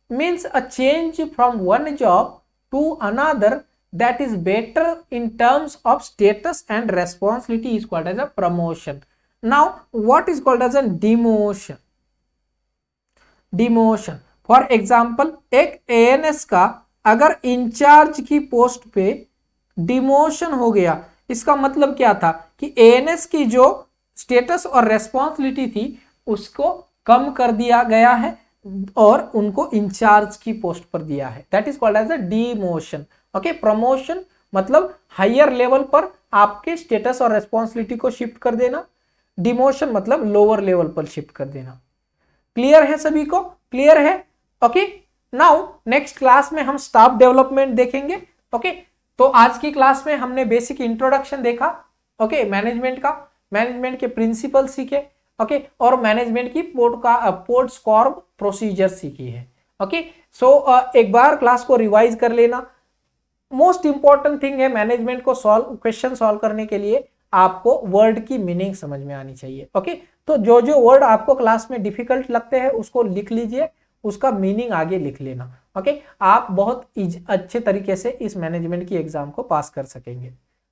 means a change from one job to another that is better in terms of status and responsibility is called as a promotion. Now what is called as a demotion? Demotion, for example एक एएनएस का अगर इंचार्ज की पोस्ट पे डिमोशन हो गया, इसका मतलब क्या था कि एएनएस की जो स्टेटस और रेस्पॉन्सिबिलिटी थी उसको कम कर दिया गया है और उनको इंचार्ज की पोस्ट पर दिया है, that is called as a demotion. Okay, promotion मतलब हायर लेवल पर आपके स्टेटस और रेस्पॉन्सिबिलिटी को शिफ्ट कर देना। डिमोशन मतलब लोअर लेवल पर शिफ्ट कर देना। क्लियर है सभी को? क्लियर है? ओके, नाउ नेक्स्ट क्लास में हम स्टाफ डेवलपमेंट देखेंगे। ओके, तो आज की क्लास में हमने बेसिक इंट्रोडक्शन देखा, ओके, मैनेजमेंट का, मैनेजमेंट के प्रिंसिपल सीखे, ओके, और मैनेजमेंट की पोर्ट स्कोर प्रोसीजर सीखी है। ओके, सो एक बार क्लास को रिवाइज कर लेना। मोस्ट इंपॉर्टेंट थिंग है मैनेजमेंट को क्वेश्चन सॉल्व करने के लिए आपको वर्ड की मीनिंग समझ में आनी चाहिए। ओके, तो जो जो वर्ड आपको क्लास में डिफिकल्ट लगते हैं उसको लिख लीजिए, उसका मीनिंग आगे लिख लेना। ओके, आप बहुत अच्छे तरीके से इस मैनेजमेंट की एग्जाम को पास कर सकेंगे।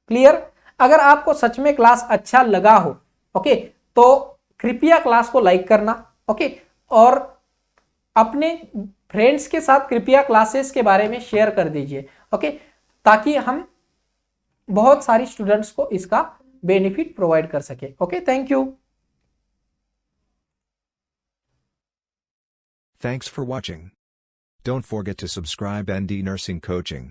क्लियर? अगर आपको सच में क्लास अच्छा लगा हो, ओके, तो कृपया क्लास को लाइक करना, ओके, और अपने फ्रेंड्स के साथ कृपया क्लासेस के बारे में शेयर कर दीजिए, ओके, ताकि हम बहुत सारी स्टूडेंट्स को इसका बेनिफिट प्रोवाइड कर सके। Okay, thank you. Thanks for watching. Don't forget to subscribe ND Nursing Coaching.